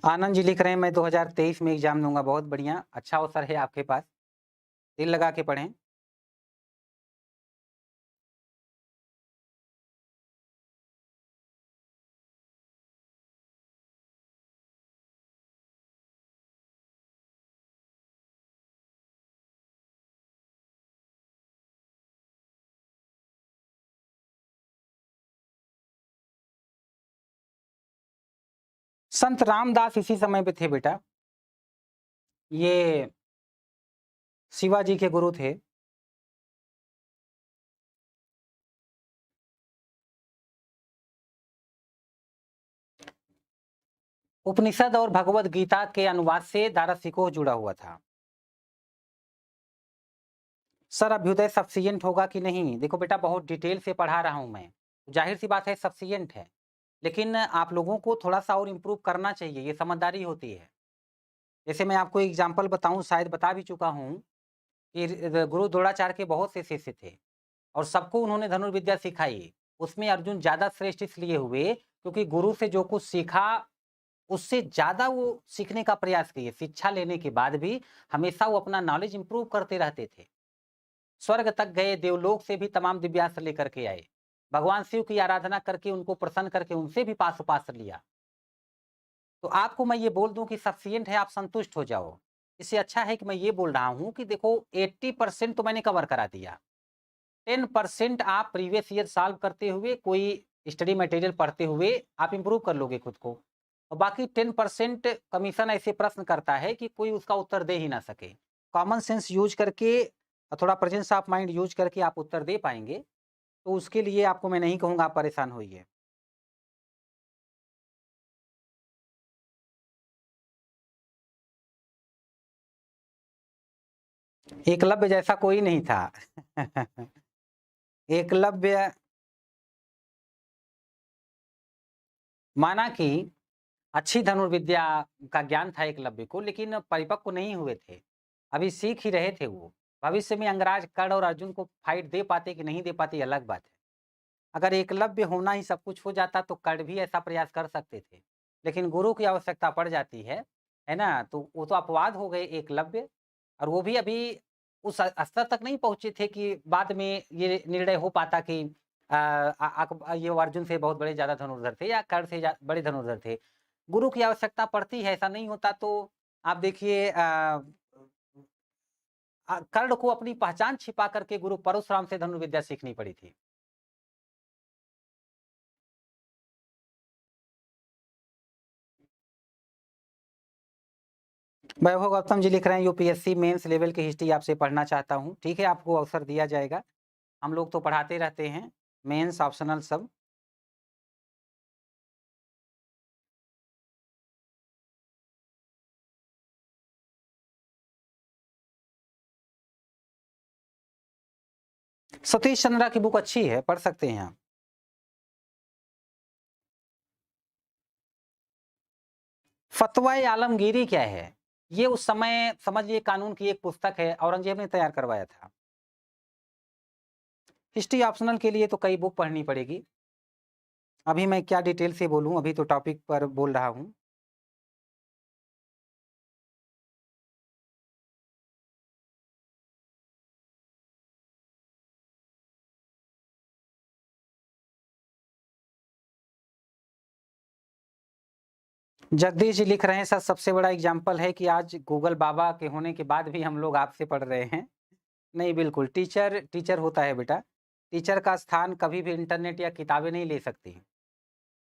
A: आनंद जी लिख रहे हैं मैं 2023 में एग्ज़ाम दूँगा, बहुत बढ़िया, अच्छा अवसर है आपके पास, दिल लगा के पढ़ें। संत रामदास इसी समय पे थे बेटा। ये शिवाजी के गुरु थे। उपनिषद और भगवद गीता के अनुवाद से दारा शिकोह जुड़ा हुआ था। सर अभ्युदय सफिशिएंट होगा कि नहीं? देखो बेटा, बहुत डिटेल से पढ़ा रहा हूं मैं, जाहिर सी बात है सफिशिएंट है, लेकिन आप लोगों को थोड़ा सा और इम्प्रूव करना चाहिए, ये समझदारी होती है। जैसे मैं आपको एग्जाम्पल बताऊं, शायद बता भी चुका हूं कि गुरु द्रोणाचार्य के बहुत से शिष्य थे और सबको उन्होंने धनुर्विद्या सिखाई। उसमें अर्जुन ज्यादा श्रेष्ठ इसलिए हुए क्योंकि गुरु से जो कुछ सीखा उससे ज्यादा वो सीखने का प्रयास किए। शिक्षा लेने के बाद भी हमेशा वो अपना नॉलेज इंप्रूव करते रहते थे। स्वर्ग तक गए, देवलोक से भी तमाम दिव्यास्त्र लेकर के आए, भगवान शिव की आराधना करके उनको प्रसन्न करके उनसे भी पास उपास लिया। तो आपको मैं ये बोल दूं कि सफिशिएंट है, आप संतुष्ट हो जाओ। इससे अच्छा है कि मैं ये बोल रहा हूं कि देखो 80% तो मैंने कवर करा दिया, 10% आप प्रीवियस ईयर सॉल्व करते हुए, कोई स्टडी मटेरियल पढ़ते हुए आप इंप्रूव कर लोगे खुद को, और बाकी 10% कमीशन ऐसे प्रश्न करता है कि कोई उसका उत्तर दे ही ना सके। कॉमन सेंस यूज करके, थोड़ा प्रेजेंस ऑफ माइंड यूज करके आप उत्तर दे पाएंगे, तो उसके लिए आपको मैं नहीं कहूंगा आप परेशान होइए। एकलव्य जैसा कोई नहीं था। एकलव्य माना कि अच्छी धनुर्विद्या का ज्ञान था एकलव्य को, लेकिन परिपक्व नहीं हुए थे, अभी सीख ही रहे थे वो। भविष्य में अंगराज कर्ण और अर्जुन को फाइट दे पाते कि नहीं दे पाते अलग बात है। अगर एकलव्य होना ही सब कुछ हो जाता तो कर्ण भी ऐसा प्रयास कर सकते थे, लेकिन गुरु की आवश्यकता पड़ जाती है ना? तो वो तो अपवाद हो गए एकलव्य, और वो भी अभी उस स्तर तक नहीं पहुंचे थे कि बाद में ये निर्णय हो पाता कि ये अर्जुन से बहुत बड़े ज्यादा धनुर्धर थे या कर्ण से बड़े धनुर्धर थे। गुरु की आवश्यकता पड़ती है, ऐसा नहीं होता। तो आप देखिए, कर्ण को अपनी पहचान छिपा करके गुरु परशुराम से धनुर्विद्या सीखनी पड़ी थी। वैभव गौतम जी लिख रहे हैं यूपीएससी मेंस लेवल की हिस्ट्री आपसे पढ़ना चाहता हूं। ठीक है, आपको अवसर दिया जाएगा, हम लोग तो पढ़ाते रहते हैं, मेंस ऑप्शनल सब। सतीश चंद्रा की बुक अच्छी है, पढ़ सकते हैं आप। फतवाए आलमगीरी क्या है? ये उस समय समझिए कानून की एक पुस्तक है, औरंगजेब ने तैयार करवाया था। हिस्ट्री ऑप्शनल के लिए तो कई बुक पढ़नी पड़ेगी, अभी मैं क्या डिटेल से बोलूं, अभी तो टॉपिक पर बोल रहा हूं। जगदीश जी लिख रहे हैं, सर सबसे बड़ा एग्जाम्पल है कि आज गूगल बाबा के होने के बाद भी हम लोग आपसे पढ़ रहे हैं। नहीं, बिल्कुल टीचर टीचर होता है बेटा, टीचर का स्थान कभी भी इंटरनेट या किताबें नहीं ले सकती।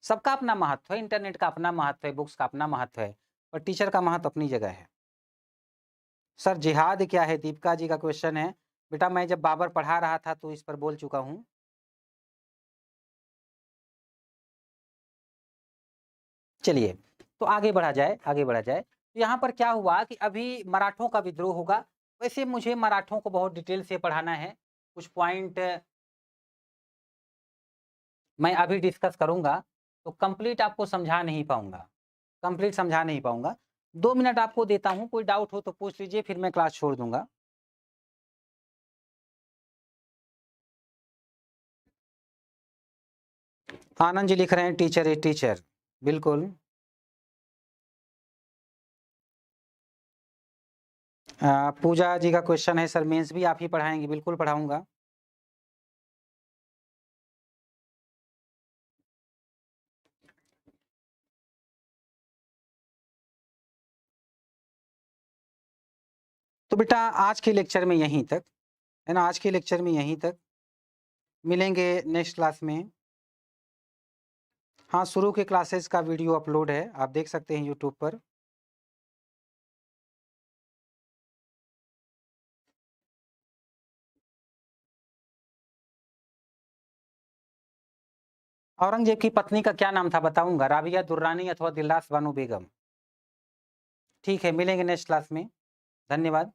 A: सबका अपना महत्व है, इंटरनेट का अपना महत्व है, बुक्स का अपना महत्व है, और टीचर का महत्व अपनी जगह है। सर जिहाद क्या है, दीपिका जी का क्वेश्चन है। बेटा मैं जब बाबर पढ़ा रहा था तो इस पर बोल चुका हूँ। चलिए, तो आगे बढ़ा जाए, आगे बढ़ा जाए। तो यहाँ पर क्या हुआ कि अभी मराठों का विद्रोह होगा। वैसे मुझे मराठों को बहुत डिटेल से पढ़ाना है, कुछ पॉइंट मैं अभी डिस्कस करूंगा, तो कंप्लीट आपको समझा नहीं पाऊंगा, कंप्लीट समझा नहीं पाऊंगा। 2 मिनट आपको देता हूं, कोई डाउट हो तो पूछ लीजिए, फिर मैं क्लास छोड़ दूंगा। आनंद जी लिख रहे हैं टीचर है टीचर, बिल्कुल। पूजा जी का क्वेश्चन है, सर मेंस भी आप ही पढ़ाएंगे? बिल्कुल पढ़ाऊंगा। तो बेटा आज के लेक्चर में यहीं तक, है ना? आज के लेक्चर में यहीं तक, मिलेंगे नेक्स्ट क्लास में। हाँ, शुरू के क्लासेस का वीडियो अपलोड है, आप देख सकते हैं यूट्यूब पर। औरंगजेब की पत्नी का क्या नाम था बताऊँगा, राबिया दुर्रानी अथवा दिलरास बानो बेगम। ठीक है, मिलेंगे नेक्स्ट क्लास में। धन्यवाद।